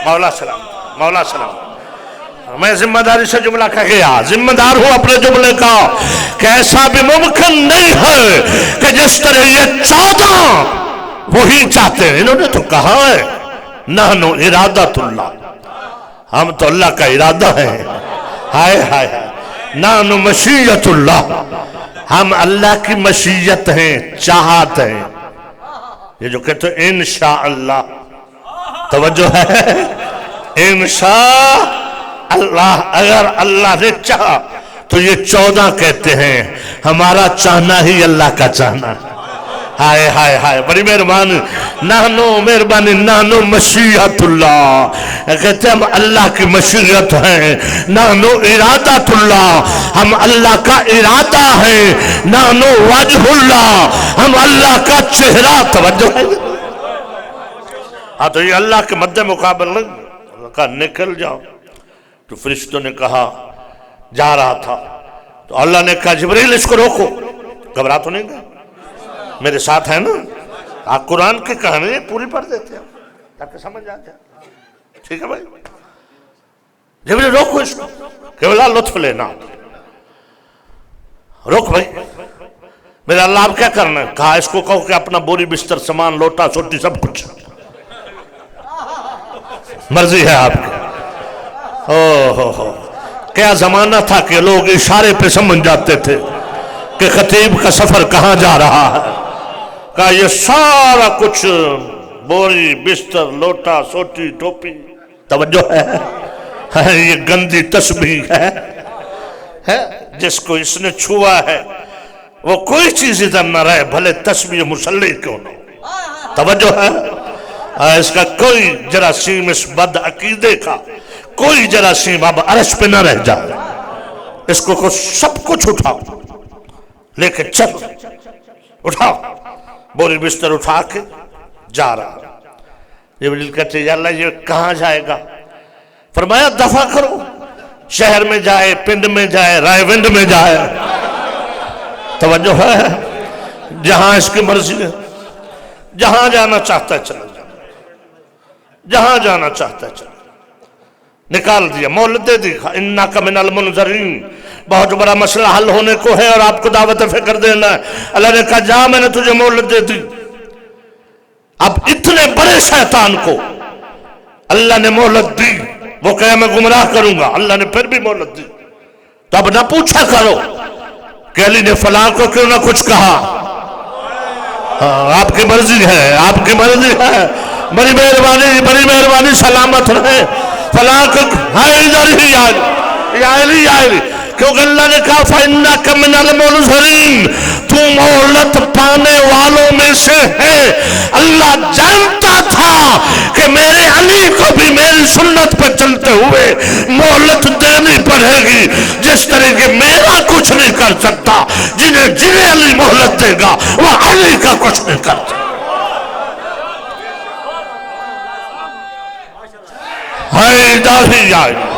مولا سلام مولا سلام. میں ذمہ داری سے جملہ کہہ گیا، ذمہ دار ہوں اپنے جملے کا کہ ایسا بھی ممکن نہیں ہے کہ جس طرح یہ 14 وہی چاہتے ہیں. انہوں نے تو کہا ہے نحن ارادت اللہ، ہم تو اللہ کا ارادہ ہے. ہائے ہائے نحن مشیت اللہ، ہم اللہ کی مشیت ہیں، چاہت ہیں. یہ جو کہتے ہیں انشاءاللہ، توجہ ہے، انشاء اللہ، اگر اللہ نے چاہا تو یہ 14 کہتے ہیں. ہمارا چاہنا ہی اللہ کا چاہنا. ہائے ہائے ہائے بڑی مہربانی، نحنو مہربانی نحنو مشیت اللہ، کہتے ہیں ہم اللہ کی مشیت ہیں. نحنو ارادت اللہ، ہم اللہ کا ارادہ ہیں. نحنو وجہ اللہ، ہم اللہ کا چہرہ. توجہ ہے. ہاں تو یہ اللہ کے مد مقابل نہیں. اللہ کہا نکل جاؤ. تو فرشتوں نے کہا جا رہا تھا تو اللہ نے کہا جبریل اس کو روکو. گھبرا تو نہیں گا؟ میرے ساتھ ہے نا؟ آپ قرآن کی کہانی پوری پڑھ دیتے ہیں تاکہ سمجھ آ جائے. ٹھیک ہے بھائی؟ جبریل روکو اس کو کہ اللہ لطف لینا. روک بھائی. میرے اللہ آپ کیا کرنا ہے؟ کہا اس کو کہو کہ اپنا بوری بستر سامان لوٹا سوٹی سب کچھ مرضی ہے آپ کی. کیا زمانہ تھا کہ لوگ اشارے پہ سمجھ جاتے تھے کہ خطیب کا سفر کہاں جا رہا ہے. کہا یہ سارا کچھ بوری بستر لوٹا سوٹی ٹوپی، توجہ ہے، یہ گندی تسبیح ہے. جس کو اس نے چھوا ہے وہ کوئی چیز ادھر نہ رہے، بھلے تسبیح مسلح کیوں نہ. توجہ ہے. اس کا کوئی جراثیم اس بد عقیدے کا کوئی جراثیم اب عرش پہ نہ رہ جائے. اس کو سب کچھ اٹھاؤ لے کے چل. اٹھاؤ بوری بستر اٹھا کے جا رہا. جبریل کہتے یا اللہ یہ کہاں جائے گا؟ فرمایا دفع کرو، شہر میں جائے، پنڈ میں جائے، رائے ونڈ میں جائے. توجہ ہے. جہاں اس کی مرضی ہے، جہاں جانا چاہتا ہے چلا جائے، جہاں جانا چاہتا ہے چلا. نکال دیا، مہلت دے دی. انک من المنذرین، بہت بڑا مسئلہ حل ہونے کو ہے اور آپ کو دعوت فکر دینا ہے. اللہ نے کہا جا، میں نے تجھے مہلت دے دی. اب اتنے بڑے شیطان کو اللہ نے مہلت دی، وہ کہے میں گمراہ کروں گا. اللہ نے پھر بھی مہلت دی. تو اب نہ پوچھا کرو کہ علی نے فلاں کو کیوں نہ کچھ کہا. آپ کی مرضی ہے، آپ کی مرضی ہے. بڑی مہربانی، بڑی مہربانی. سلامت رہے. فلاں کو ادھر ہی یا علی، کیونکہ اللہ نے کہا فَإِنَّكَ مِنَ الْمُنذَرِينَ، تو مہلت پانے والوں میں سے ہے. اللہ جانتا تھا کہ میرے علی کو بھی میری سنت پہ چلتے ہوئے مہلت دینی پڑے گی. جس طرح کہ میرا کچھ نہیں کر سکتا، جنہیں علی مہلت دے گا وہ علی کا کچھ نہیں کر سکتا. ہائے داہی یا علی.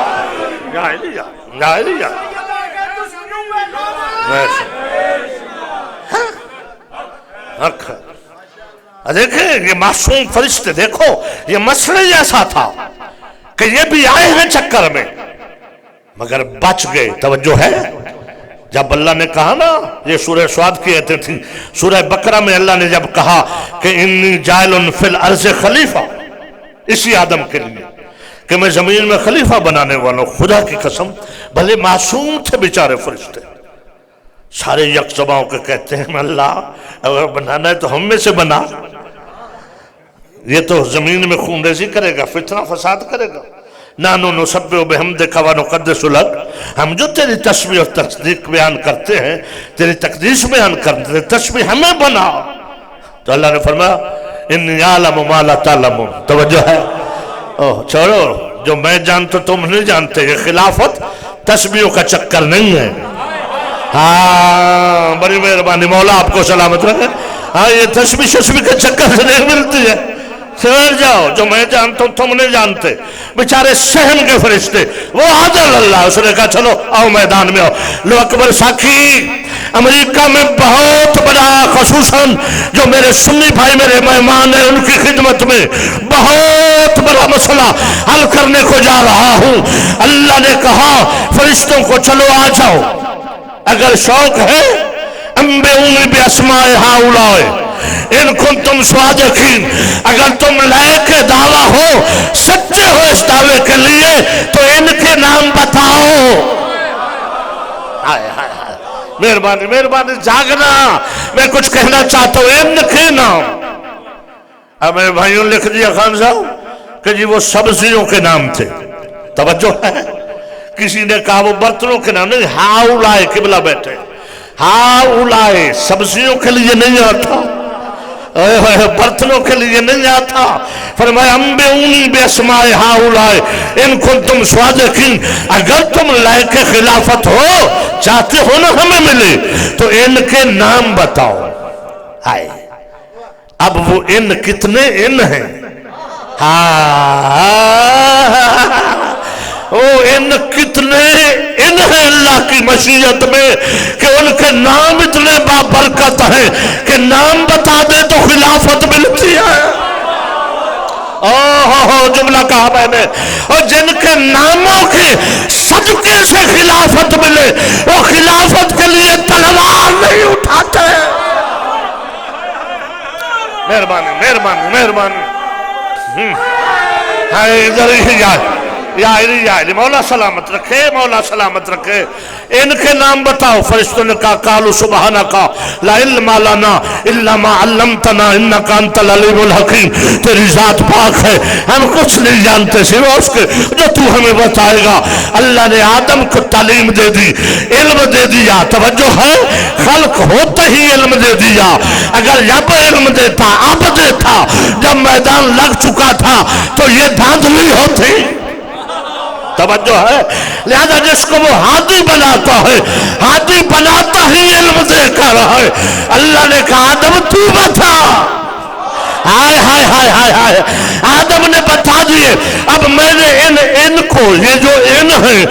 دیکھیں یہ معصوم فرشتے، دیکھو یہ مسئلہ ایسا تھا کہ یہ بھی آئے ہیں چکر میں مگر بچ گئے. توجہ ہے. جب اللہ نے کہا نا، یہ سورہ سعد کی آیتیں تھی. سورہ بقرہ میں اللہ نے جب کہا کہ انی جاعل فی الارض خلیفہ، اسی آدم کے لیے کہ میں زمین میں خلیفہ بنانے والا ہوں. خدا کی قسم بھلے معصوم تھے بیچارے فرشتے، سارے یک زباں کے کہتے ہیں اللہ اگر بنانا ہے تو ہم میں سے بنا. یہ تو زمین میں خون ریزی کرے گا، فتنہ فساد کرے گا. نحن نسبح بحمدک ونقدس لک، ہم جو تیری تسبیح اور تصدیق بیان کرتے ہیں، تیری تقدیس بیان کرتے ہیں، تسبیح ہمیں بنا. تو اللہ نے فرمایا انی اعلم ما لا تعلمون. توجہ ہے. چھوڑو، جو میں جانتا تم نہیں جانتے. یہ خلافت تسبیحوں کا چکر نہیں ہے. ہاں بڑی مہربانی، مولا آپ کو سلامت رکھے. ہاں یہ تسبیح شسبیح کے چکر سے نہیں ملتی ہے. سمجھ جاؤ جو میں جانتا ہوں تم نہیں جانتے. بیچارے سہن کے فرشتے وہ عادل اللہ. اس نے کہا چلو آؤ میدان میں آؤ. لو اکبر ساکھی امریکہ میں بہت بڑا خصوصاً جو میرے سنی بھائی میرے مہمان ہیں ان کی خدمت میں بہت بڑا مسئلہ حل کرنے کو جا رہا ہوں. اللہ نے کہا فرشتوں کو چلو آ جاؤ اگر شوق ہے انبئونی باسماء ہؤلاء ان کنتم صادقین. اگر تم لائق دعویٰ ہو سچے ہو اس دعوے کے لیے تو ان کے نام بتاؤ. مہربانی مہربانی جاگنا میں کچھ کہنا چاہتا ہوں. ان کے نام اب میرے بھائیوں لکھ دیا خان صاحب کہ جی وہ سبزیوں کے نام تھے. توجہ ہے کسی نے کہا وہ برتنوں کے نام نہیں. ہؤلاء قبلہ بیٹھے ہؤلاء سبزیوں کے لیے نہیں آتا برتنوں کے لیے نہیں آتا. فرمایا انبئونی باسماء ہؤلاء ان کنتم صادقین. اگر تم لائق خلافت ہو چاہتے ہو نا ہمیں ملے تو ان کے نام بتاؤ. ہائے اب وہ ان کتنے ان ہیں؟ او ان کتنے ان ہیں اللہ کی مشیت میں کہ ان کے نام اتنے بابرکت ہیں کہ نام بتا دے تو خلافت ملتی ہے. جملہ کہا میں نے. اور جن کے ناموں کے صدقے سے خلافت ملے وہ خلافت کے لیے تلوار نہیں اٹھاتے. مہربانی مہربانی مہربانی. ادھر ہی یا مولا سلامت رکھے مولا سلامت رکھے. ان کے نام بتاؤ. فرشتوں نے کہا قالوا سبحانک لا علم لنا الا ما علمتنا انک انت العلیم الحکیم. تیری ذات پاک ہے ہم کچھ نہیں جانتے سوائے اس کے جو تو ہمیں بتائے گا. اللہ نے آدم کو تعلیم دے دی علم دے دیا. توجہ ہے خلق ہوتے ہی علم دے دیا. اگر جب علم دیتا اب دیتا جب میدان لگ چکا تھا تو یہ دھاندلی ہوتی. توجہ ہے لہذا جس کو وہ ہادی بناتا ہے ہادی بناتا ہی علم دے کر ہے. اللہ نے کہا آدم تو بتا. ہائے ہائے ہائے ہائے ہائے آدم نے بتا دیے. اب میں نے ان کو یہ جو ان ہیں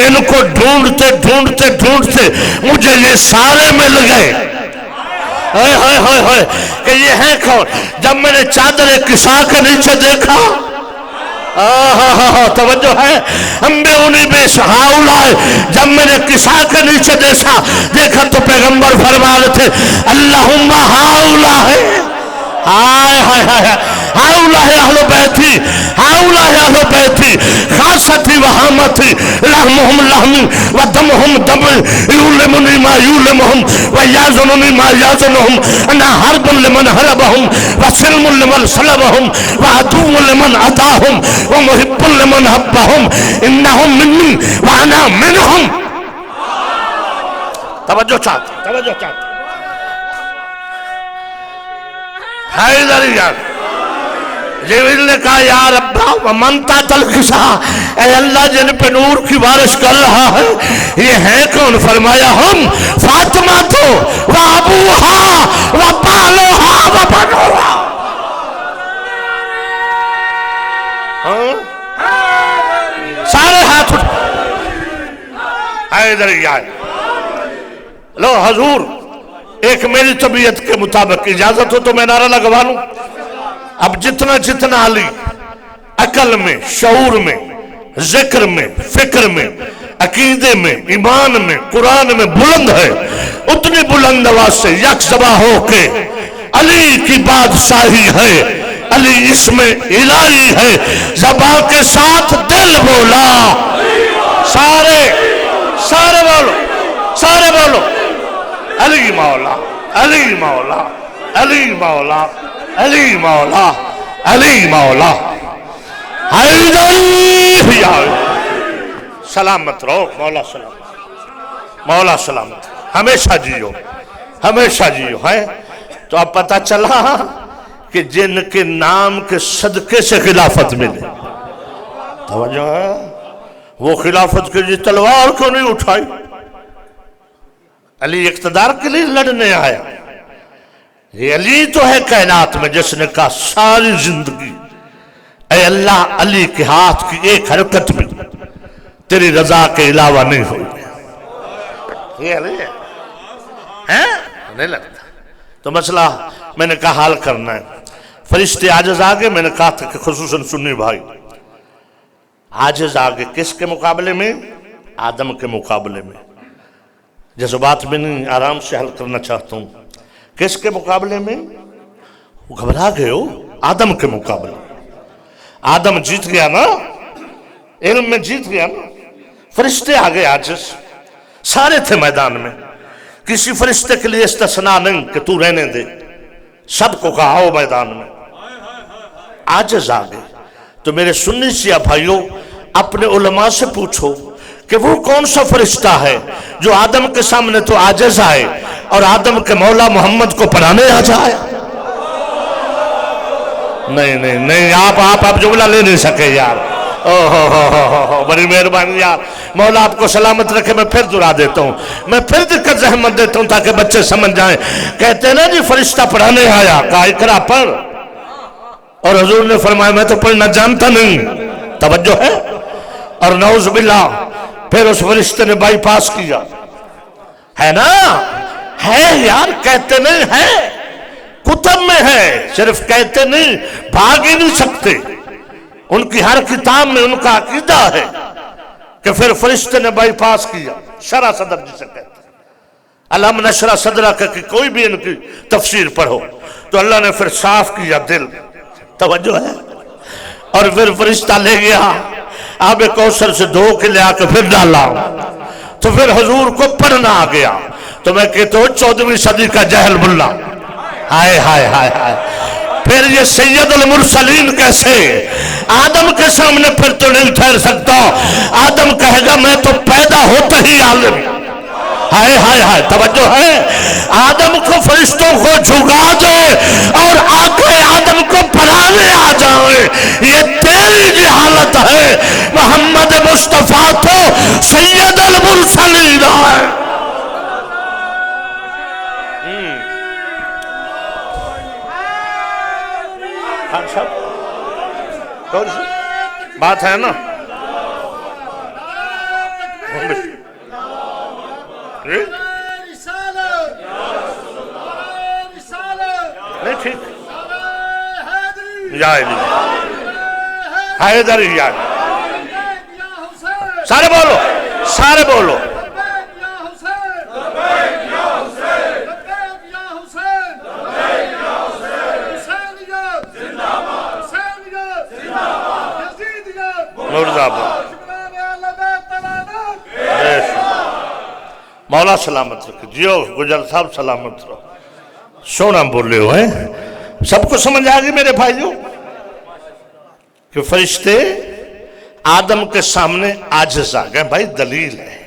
ان کو ڈھونڈتے ڈھونڈتے ڈھونڈتے مجھے یہ سارے مل گئے. کہ یہ ہیں کون؟ جب میں نے چادر کسا کے نیچے دیکھا توجہ ہے انبئونی باسماء جب میں نے کسا کے نیچے دیکھا تو پیغمبر فرما رہے تھے اللہم ہؤلاء ہائے ہائے ہائے ہؤلاء اہل بیتی ہؤلاء اہل بیتی خاصتی وہامتی لحمہم لحمی ودمہم دمی یولمنی ما یولمہم ویازننی ما یازنہم انا حرب لمن حربہم وسلم لمن سلبہم وعدو لمن عطاہم ومحب لمن حبہم انہم منی وانا منہم. توجہ چاہتا حیدر یار جبریل نے کہا یا ربا ومن تحت القصا اے اللہ جن پہ نور کی بارش کر رہا ہے یہ ہے کون؟ فرمایا ہم فاطمہ تو وابوہا وبالوہا وبنوہا. سارے ہاتھ حیدر یار. لو حضور ایک میری طبیعت کے مطابق اجازت ہو تو میں نعرہ لگوا لوں. اب جتنا جتنا علی عقل میں شعور میں ذکر میں فکر میں عقیدے میں ایمان میں قرآن میں بلند ہے اتنی بلند آواز سے یک زبا ہو کے علی کی بادشاہی ہے علی اس میں الہی ہے زبان کے ساتھ دل بولا. سارے بولو علی مولا علی مولا علی مولا علی مولا علی مولا. سلامت رہو مولا سلامت ہمیشہ جیو ہے. تو اب پتہ چلا کہ جن کے نام کے صدقے سے خلافت ملے. توجہ ہے وہ خلافت کے لیے تلوار کیوں نہیں اٹھائی؟ علی اقتدار کے لیے لڑنے آیا. یہ علی تو ہے کائنات میں جس نے کہا ساری زندگی اے اللہ علی کے ہاتھ کی ایک حرکت بھی تیری رضا کے علاوہ نہیں ہوئی. یہ علی ہے نہیں لگتا. تو مسئلہ میں نے کہا حال کرنا ہے. فرشتے عاجز آگے، میں نے کہا تھا کہ خصوصاً سنی بھائی عاجز آگے کس کے مقابلے میں؟ آدم کے مقابلے میں. جذبات میں نہیں، آرام سے حل کرنا چاہتا ہوں. کس کے مقابلے میں؟ گھبرا گئے ہو؟ آدم کے مقابلے. آدم جیت گیا نا، علم میں جیت گیا نا. فرشتے آگے عاجز، سارے تھے میدان میں. کسی فرشتے کے لیے استثناء نہیں کہ تو رہنے دے، سب کو کہا ہو میدان میں. عاجز آگے. تو میرے سنی سیاہ بھائیوں، اپنے علماء سے پوچھو کہ وہ کون سا فرشتہ ہے جو آدم کے سامنے تو عاجز آئے اور آدم کے مولا محمد کو پڑھانے آ جائے. نہیں آپ جملہ لے نہیں سکے یار. بڑی مہربانی یار، مولا آپ کو سلامت رکھے. میں پھر دہرا دیتا ہوں، میں پھر دقت زحمت دیتا ہوں تاکہ بچے سمجھ جائیں. کہتے ہیں نا جی فرشتہ پڑھانے آیا، کہا اقرا پڑھ، اور حضور نے فرمایا میں تو پڑھنا جانتا نہیں. توجہ ہے. اور نعوذ باللہ پھر اس فرشتے نے بائی پاس کیا. ہے نا؟ ہے یار، کہتے نہیں ہے، کتب میں ہے، صرف کہتے نہیں، بھاگ ہی نہیں سکتے. ان کی ہر کتاب میں ان کا عقیدہ ہے کہ پھر فرشتے نے بائی پاس کیا. شرح صدر جسے کہتے ہیں، الم نشرح صدرہ کہ کوئی بھی ان کی تفسیر پڑھو تو اللہ نے پھر صاف کیا دل. توجہ ہے. اور پھر فرشتہ لے گیا، آب کوثر سے دھو کے لے آ کے پھر ڈالا، تو پھر حضور کو پڑھنا آ گیا. تو میں کہتا ہوں 14ویں صدی کا جہل ملا. ہائے ہائے ہائے ہائے. پھر یہ سید المرسلین کیسے؟ آدم کے سامنے پھر تو نہیں ٹھہر سکتا. آدم کہے گا میں تو پیدا ہوتا ہی عالم. ہائے ہائے ہائے. توجہ ہے. آدم کو فرشتوں کو جھگا دے اور آگے آدم کو پڑھانے آ جائے. یہ تیری جہالت ہے. محمد مصطفیٰ تو سید المرسلین ہے. بات ہے نا؟ نہیں ٹھیک. حیدر یا سارے بولو، سارے بولو. مولا سلامت رکھے. جیو گجر صاحب سلامت رہو. سونا بولے ہوئے سب کو سمجھ آ گئی میرے بھائیوں کہ فرشتے آدم کے سامنے عاجز آ گئے. بھائی دلیل ہے.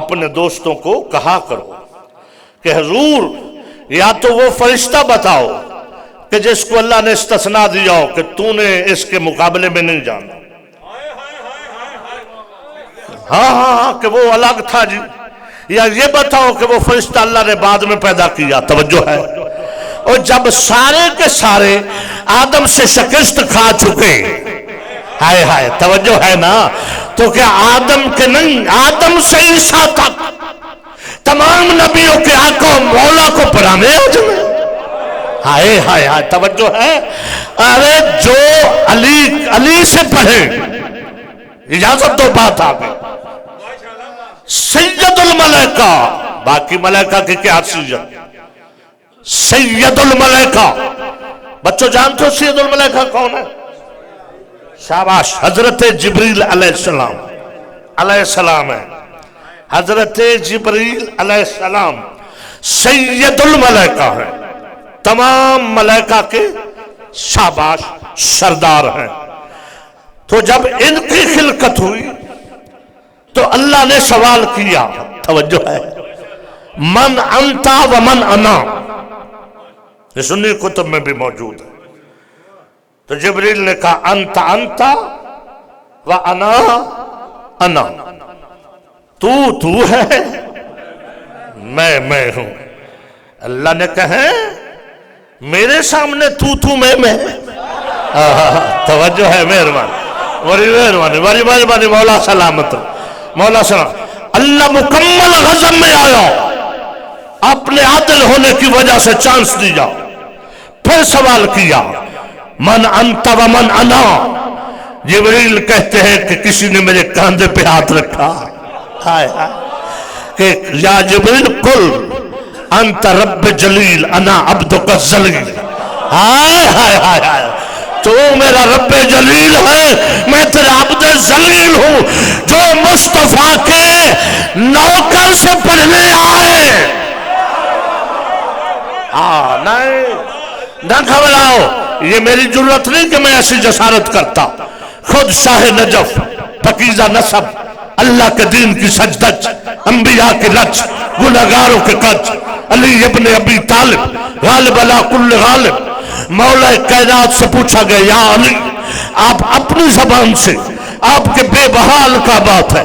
اپنے دوستوں کو کہا کرو کہ حضور یا تو وہ فرشتہ بتاؤ کہ جس کو اللہ نے استثناء دیا ہو کہ تو نے اس کے مقابلے میں نہیں جانا. ہاں کہ وہ الگ تھا جی. یا یہ بتاؤ کہ وہ فرشتہ اللہ نے بعد میں پیدا کیا. توجہ ہے. اور جب سارے کے سارے آدم سے شکست کھا چکے، ہائے ہائے توجہ ہے نا، تو کیا آدم کے نہیں، آدم سے عیسیٰ تک تمام نبیوں کے آقا مولا کو پڑھانے آ جائے. ہائے ہائے ہائے توجہ ہے. ارے جو علی سے پڑھے، اجازت دو بات آگے. سید الملائکہ، باقی ملائکہ کی کیا حیثیت؟ سید الملائکہ. بچوں جانتے ہو سید الملائکہ کون ہے؟ شاباش. حضرت جبریل علیہ السلام ہے. حضرت جبریل علیہ السلام سید الملائکہ ہے. تمام ملائکہ کے شاباش سردار ہیں. تو جب ان کی خلقت ہوئی تو اللہ نے سوال کیا. توجہ ہے. من انتا و من انا. یہ سنی کتب میں بھی موجود ہے. تو جبریل نے کہا انتا انتا و انا انا. تو ہے، میں ہوں. اللہ نے کہا میرے سامنے تو میں. توجہ ہے، مہربانی، بڑی مہربانی، بڑی مہربانی، مولا سلامت، مولا سلامت۔ اللہ مکمل غضب میں آیا، اپنے عادل ہونے کی وجہ سے چانس دیا، پھر سوال کیا من انت و من انا۔ جبریل کہتے ہیں کہ کسی نے میرے کاندھے پہ ہاتھ رکھا، کہ یا جبریل قل انت رب جلیل انا عبدک الذلیل۔ ہائے ہائے ہائے ہائے، تو میرا رب جلیل ہے، میں تیرا عبد ذلیل ہوں جو مصطفیٰ کے نوکر سے پڑھنے آئے۔ نہیں، نہ گھبراؤ، یہ میری جرت نہیں کہ میں ایسی جسارت کرتا، خود شاہ نجف، پاکیزہ نسب، اللہ کے دین کی سجدج، انبیاء کی رچ، گناہگاروں کے کج، علی ابن ابی طالب، غالب علی کل غالب، مولا کائنات سے پوچھا گیا یا علی، آپ اپنی زبان سے، آپ کے بے بحال کا بات ہے،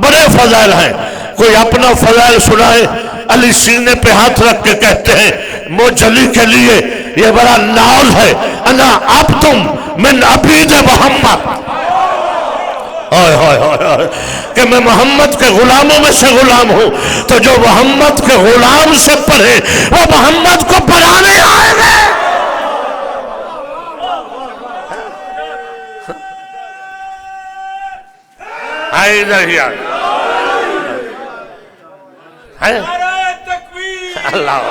بڑے فضائل ہیں، کوئی اپنا فضائل سنائے۔ علی سینے پہ ہاتھ رکھ کے کہتے ہیں مجھ علی کے لیے یہ بڑا ناز ہے، انا عبدم من عبید محمد، کہ میں محمد کے غلاموں میں سے غلام ہوں، تو جو محمد کے غلام سے پڑھے وہ محمد کو پڑھانے آئے گے۔ آئے نہیں آئے، نعرہ تکبیر، اللہ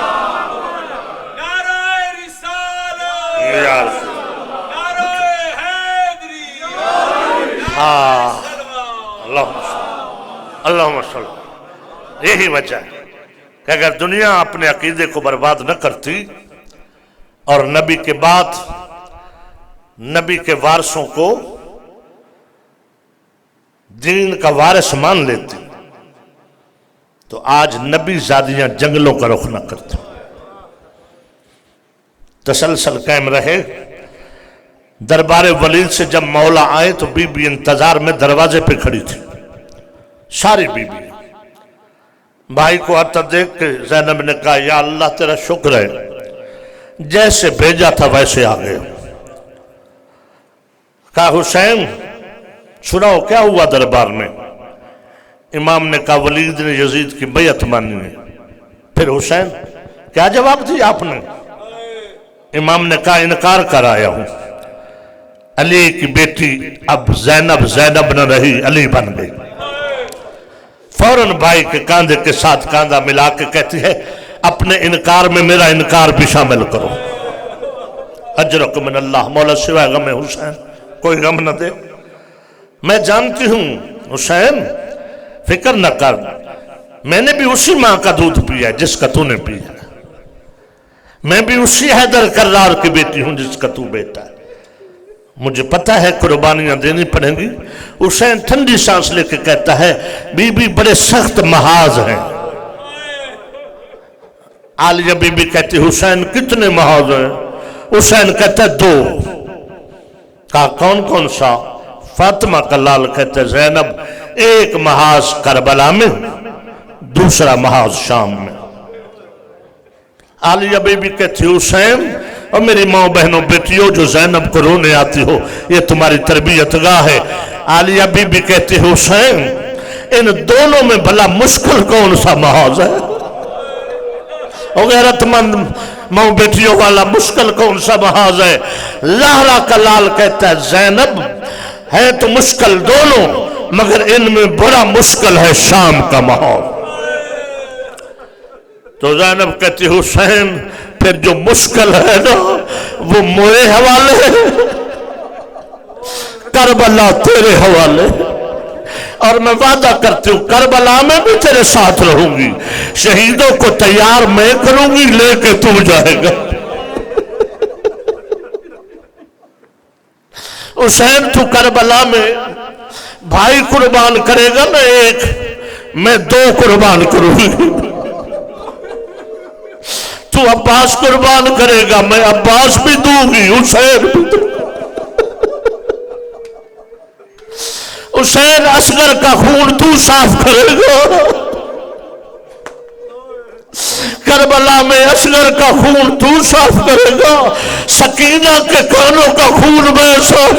نعرہ رسالت، یا نعرہ حیدری، اللہم صلی۔ یہی وجہ ہے کہ اگر دنیا اپنے عقیدے کو برباد نہ کرتی اور نبی کے بعد نبی کے وارثوں کو دین کا وارث مان لیتی تو آج نبی زادیاں جنگلوں کا رخ نہ کرتی، تسلسل قائم رہے۔ دربار ولید سے جب مولا آئے تو بی بی انتظار میں دروازے پہ کھڑی تھی، ساری بی بی۔ بھائی کو آتا دیکھ کے زینب نے کہا یا اللہ تیرا شکر ہے، جیسے بھیجا تھا ویسے آ گئے۔ کہا حسین سناؤ کیا ہوا دربار میں؟ امام نے کہا ولید نے یزید کی بیعت مانی ہے۔ پھر حسین کیا جواب دی آپ نے؟ امام نے کہا انکار کر آیا ہوں، علی کی بیٹی اب زینب زینب نہ رہی، علی بن گئی۔ فوراً بھائی کے کاندھے کے ساتھ کاندھا ملا کے کہتی ہے اپنے انکار میں میرا انکار بھی شامل کرو، اجرک من اللہ، مولا سوائے غم حسین کوئی غم نہ دے۔ میں جانتی ہوں حسین فکر نہ کر، میں نے بھی اسی ماں کا دودھ پیا جس کا تو نے پیا، میں بھی اسی حیدر کرار کی بیٹی ہوں جس کا تو بیٹا ہے، مجھے پتہ ہے قربانیاں دینی پڑیں گی۔ حسین ٹھنڈی سانس لے کے کہتا ہے بی بی بڑے سخت محاذ ہیں۔ عالیہ بی بی کہتی حسین کتنے محاذ ہیں؟ حسین کہتا ہے دو۔ کہا کون کون سا؟ فاطمہ کا لال کہتا ہے زینب ایک محاذ کربلا میں، دوسرا محاذ شام میں۔ عالیہ بی بی کہتی حسین اور میری ماں بہنوں بیٹیوں جو زینب کو رونے آتی ہو یہ تمہاری تربیت گاہ ہے۔ عالیہ بی بی کہتی حسین ان دونوں میں بھلا مشکل کون سا محاذ ہے؟ غیرت مند ماں بیٹیوں والا مشکل کون سا محاذ ہے؟ لہرا کا لال کہتا ہے زینب ہے تو مشکل دونوں، مگر ان میں بڑا مشکل ہے شام کا محاذ۔ تو زینب کہتی حسین پھر جو مشکل ہے نا وہ میرے حوالے، کربلا تیرے حوالے، اور میں وعدہ کرتی ہوں کربلا میں بھی تیرے ساتھ رہوں گی، شہیدوں کو تیار میں کروں گی لے کے تو جائے گا۔ حسین تو کربلا میں بھائی قربان کرے گا نا ایک، میں دو قربان کروں گی۔ تو عباس قربان کرے گا میں عباس بھی دوں گی، حسین بھی دوں گی۔ حسین اصغر کا خون تو صاف کرے گا، کربلا کربلا میں اصغر کا خون تو صاف کرے گا، سکینہ کے کانوں کا خون میں صاف۔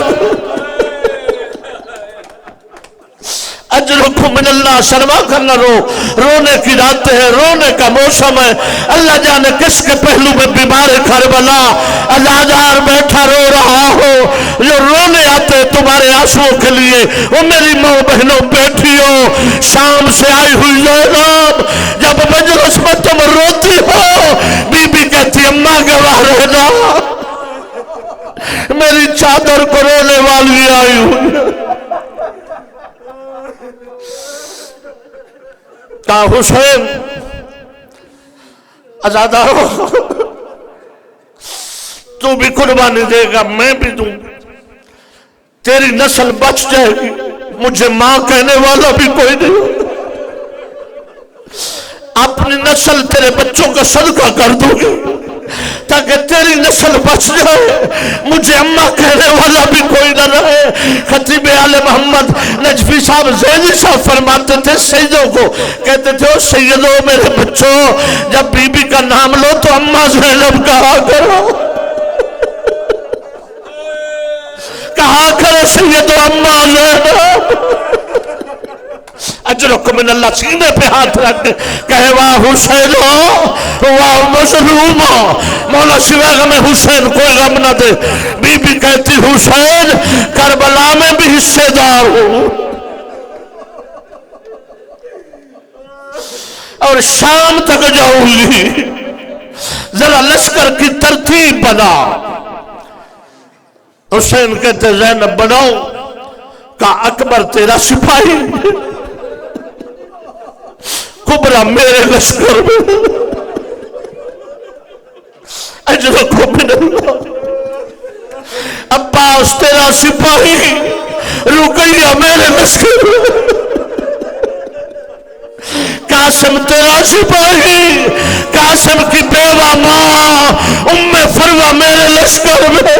اجرکم من اللہ، شرما کر نہ رو، رونے کی رات ہے، رونے کا موسم ہے۔ اللہ جانے کس کے پہلو میں بیمار کربلا ازادار بیٹھا رو رہا ہو، جو رونے آتے تمہارے آنسوؤں کے لیے۔ وہ میری ماں بہنوں بیٹھی ہو، شام سے آئی ہوئی زینب، جب مجلس میں تم روتی ہو، بی بی کہتی اماں گواہ رہنا، میری چادر کو رونے والی آئی ہوئی۔ کہا حسین ازادارو تو بھی قربانی دے گا، میں بھی دوں، تیری نسل بچ جائے گی، مجھے ماں کہنے والا بھی کوئی نہیں، اپنی نسل تیرے بچوں کا صدقہ کر دوں گی تاکہ تیری نسل بچ جائے، مجھے اماں کہنے والا بھی کوئی نہ رہے۔ خطیب آل محمد نجفی صاحب زینی صاحب فرماتے تھے سیدوں کو، کہتے تھے او سیدوں میرے بچوں، جب بی بی کا نام لو تو اماں زینب کہا کرو، کہا کرو سیدوں اماں زینب۔ اجرکم من اللہ، سینے پہ ہاتھ رکھ کہے واہ حسین واہ مظلوم، مولا سوائے غم حسین کوئی غم نہ دے۔ بی بی کہتی حسین کربلا میں بھی حصے دار ہوں، اور شام تک جاؤں گی، ذرا لشکر کی ترتیب بنا۔ حسین کہتے زینب بناؤ، کہا اکبر تیرا سپاہی، کبرا میرے لشکر میں، اجرکم من اللہ، عباس تیرا سپاہی، رقیہ میرے لشکر میں، قاسم تیرا سپاہی، قاسم کی بیوہ ماں ام فروہ میرے لشکر میں۔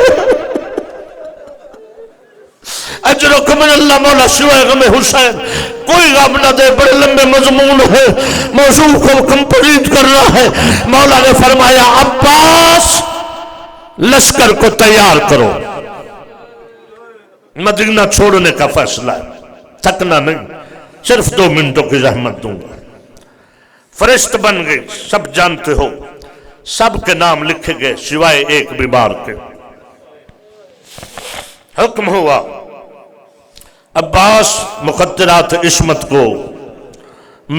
اجرکم من اللہ، مولا سوائے غم حسین کوئی غم نہ دے۔ بڑے لمبے مضمون ہے، موضوع کو کمپلیٹ کرنا ہے۔ مولا نے فرمایا عباس لشکر کو تیار کرو، مدینہ چھوڑنے کا فیصلہ ہے، تھکنا نہیں، صرف 2 منٹوں کی زحمت دوں گا۔ فرشت بن گئی، سب جانتے ہو، سب کے نام لکھے گئے سوائے ایک بیمار کے۔ حکم ہوا عباس مقدرات عصمت کو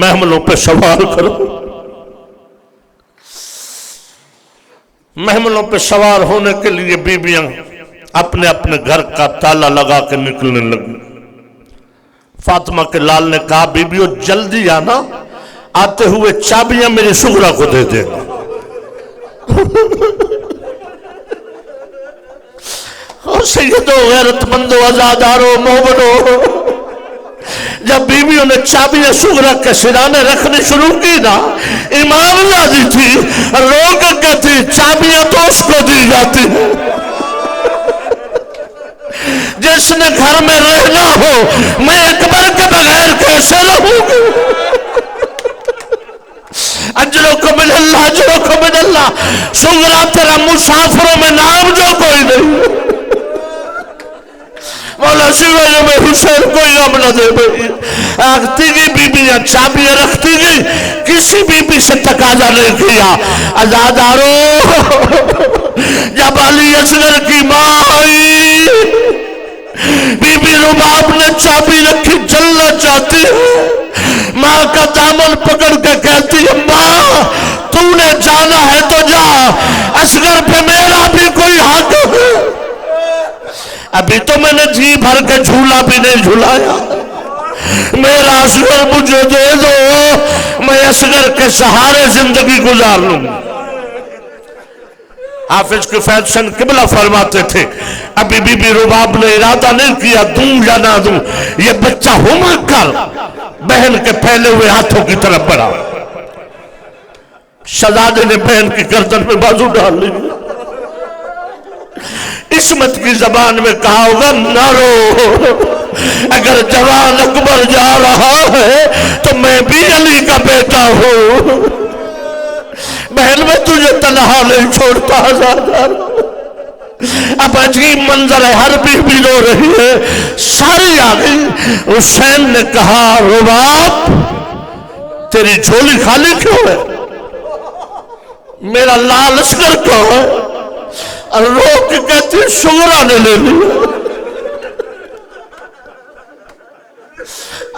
محملوں پہ سوار کرو۔ محملوں پہ سوار ہونے کے لیے بیویاں اپنے اپنے گھر کا تالا لگا کے نکلنے لگی۔ فاطمہ کے لال نے کہا بیویوں جلدی آنا، آتے ہوئے چابیاں میری سغرا کو دے دینا۔ سیدو غیرت مندو ازادارو مومنو، جب بیویوں نے چابیاں سغرا کے سرانے رکھنی شروع کی نا، امام راضی تھی، رو کے کہتی چابیاں تو اس کو دی جاتی ہیں جس نے گھر میں رہنا ہو، میں اکبر کے بغیر کیسے رہوں گی؟ اجرکم من اللہ، اجرکم من اللہ، سغرا تیرا مسافروں میں نام جو کوئی نہیں۔ مولا سوائے میں حسین کوئی غم نہ دے بھئی، آگتی گئی بیبیاں چابیاں رکھتی گئی، کسی بیبی سے تقاضا نہیں کیا۔ ازادارو جب علی اصغر کی ماں آئی، بی بی رباب نے چابی رکھی، جلنا چاہتی ہے، ماں کا دامن پکڑ کے کہتی ہے ماں تو نے جانا ہے تو جا، اصغر پہ میرا بھی کوئی حق ہے، ابھی تو میں نے جی بھر کے جھولا بھی نہیں جھولایا، میرا اصغر مجھے دے دو، میں اصغر کے سہارے زندگی گزار لوں۔ حافظ کفایت قبلہ فرماتے تھے ابھی بی بی رباب نے ارادہ نہیں کیا دوں یا نہ دوں، یہ بچہ ہمک کر بہن کے پھیلے ہوئے ہاتھوں کی طرف بڑھا، شہزادے نے بہن کی گردن میں بازو ڈال لی، عصمت کی زبان میں کہا ہوگا نہ رو، اگر جوان اکبر جا رہا ہے تو میں بھی علی کا بیٹا ہوں، بہن میں تجھے تنہا نہیں چھوڑتا آزادار. اب عجیب منظر ہے, ہر بی رو رہی ہے, ساری آ گئی. حسین نے کہا رباب تیری جھولی خالی کیوں ہے, میرا لال لشکر کیوں ہے؟ اور رو کے کہتی شورا نے لے لی.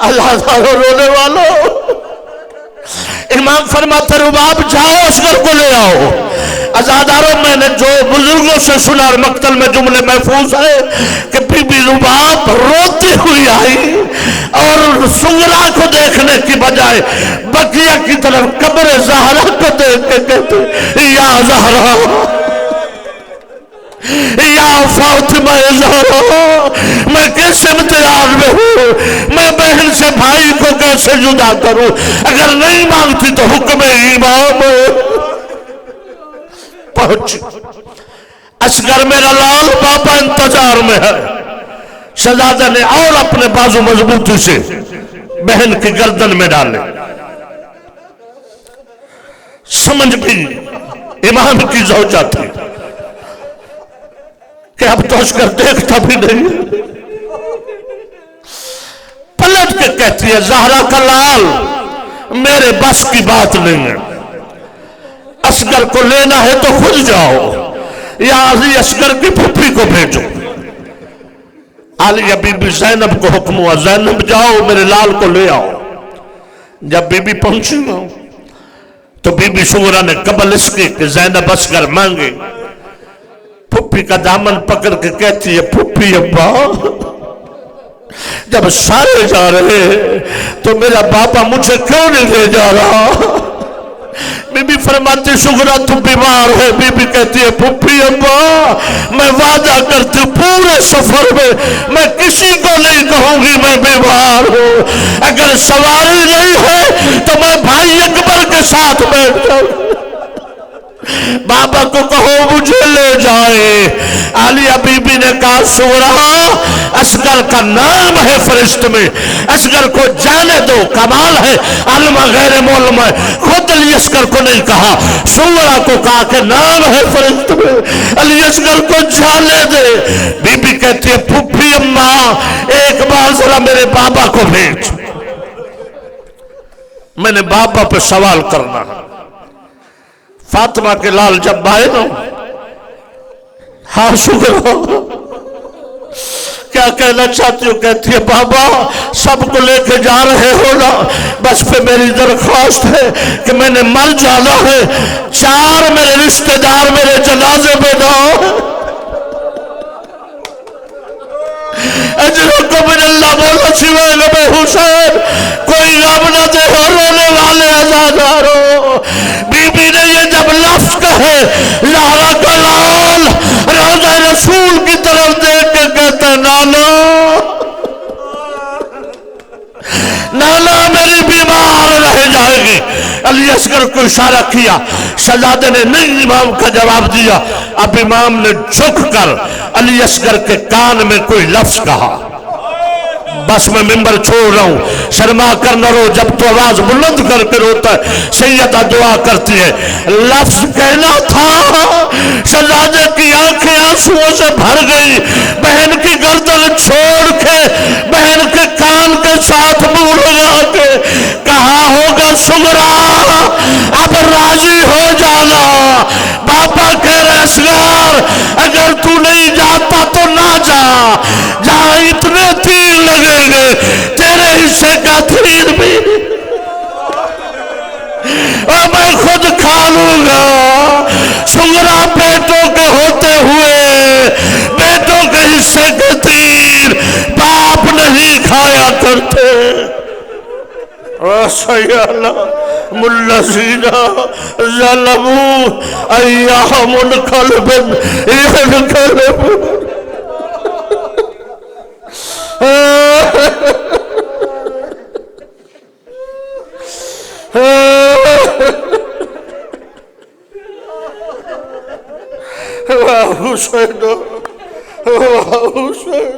اللہ تعالیٰ رونے والوں, امام فرماتے رباب جاؤ عسکر کو لے آؤ. عزاداروں میں نے جو بزرگوں سے سنا اور مقتل میں جملے محفوظ ہے کہ بی بی رباب روتی ہوئی آئی اور سنگرا کو دیکھنے کی بجائے بقیہ کی طرف قبر زہرا کو دیکھ کے کہتے یا زہرا یا فاطمہ زہرا, میں کس امتحان میں ہوں, میں بہن سے بھائی کو کیسے جدا کروں, اگر نہیں مانگتی تو حکم امام. پہنچ اصغر میرا لال پاپا انتظار میں ہے. شہزادہ نے اور اپنے بازو مضبوطی سے بہن کی گردن میں ڈالے. سمجھ بھی امام کی زوجہ تھی کہ اب تو اصغر دیکھتا بھی نہیں. پلٹ کے کہتی ہے زہرا کا لال میرے بس کی بات نہیں ہے, اصغر کو لینا ہے تو خود جاؤ یا علی اصغر کی پھپھی کو بھیجو. علی بی بی زینب کو حکم ہوا زینب جاؤ میرے لال کو لے آؤ. جب بی بی پہنچی تو بی بی شورا نے قبل اس کی کہ زینب اصغر مانگے, پھپھی کا دامن پکڑ کے کہتی ہے پھپھی ابا جب سارے جا رہے تو میرا بابا مجھے کیوں نہیں لے جا رہا. بی بی فرماتی شگرا تو بیمار ہے. بی بی کہتی ہے پھپھی ابا میں وعدہ کرتی ہوں پورے سفر میں کسی کو نہیں کہوں گی میں بیمار ہوں. اگر سواری نہیں ہے تو میں بھائی اکبر کے ساتھ بیٹھ جاؤں. بابا کو کہو مجھے لے جائے. عالیہ بی بی نے کہا شورا اصغر کا نام ہے فرشت میں, اصغر کو جانے دو, کمال ہے علمہ غیر معلوم ہے. خود علی اصغر کو نہیں کہا, شورا کو کہا کہ نام ہے فرشت میں, علی اصغر کو جانے دے. بی بی کہتی ہے پھپھی اماں ایک بار ذرا میرے بابا کو بھیج, میں نے بابا پہ سوال کرنا ہے. فاطمہ کے لال جب آئے نا, ہاں شکر ہو, کیا کہنا چاہتی ہو؟ کہتی ہے بابا سب کو لے کے جا رہے ہو نا, بس پہ میری درخواست ہے کہ میں نے مر جانا ہے, 4 میرے رشتہ دار میرے جنازے میں نہ ہو. اجرکم من اللہ مولا سوائے غم حسین کوئی غم نہ دے ہو رونے والے عزادارو. بی بی نے یہ جب لفظ کہے زہرا کا لال روضہ رسول کی طرف دیکھ کے کہتے نانا نانا میری بیمار رہ جائے گی. علی اصغر کو اشارہ کیا, شہزادے نے نہیں امام کا جواب دیا. اب امام نے جھک کر علی اصغر کے کان میں کوئی لفظ کہا. بس میں ممبر چھوڑ رہا ہوں, شرما کر نہ رو, جب تو آواز بلند کر کے روتا ہے سیدہ دعا کرتی ہے. لفظ کہنا تھا, شہزادے کی آنکھیں آنسوؤں سے بھر گئی. بہن کی گردن چھوڑ کے بہن کے کان کے ساتھ منہ لگا کے کہا ہوگا سگرا اب راضی ہو جانا. باپا کہہ رہے اصغر اگر تو نہیں جاتا تو نہ جا, جہاں اتنے تیر لگیں گے تیرے حصے کا تیر بھی اور میں خود کھا لوں گا. سگرا بیٹوں کے ہوتے ہوئے بیٹوں کے حصے کے تیر باپ نہیں کھایا کرتے. وَسَيَعْلَمُ الَّذِينَ ظَلَمُوا أَيَّ مُنْقَلَبٍ يَنْقَلِبُونَ. حسین حسین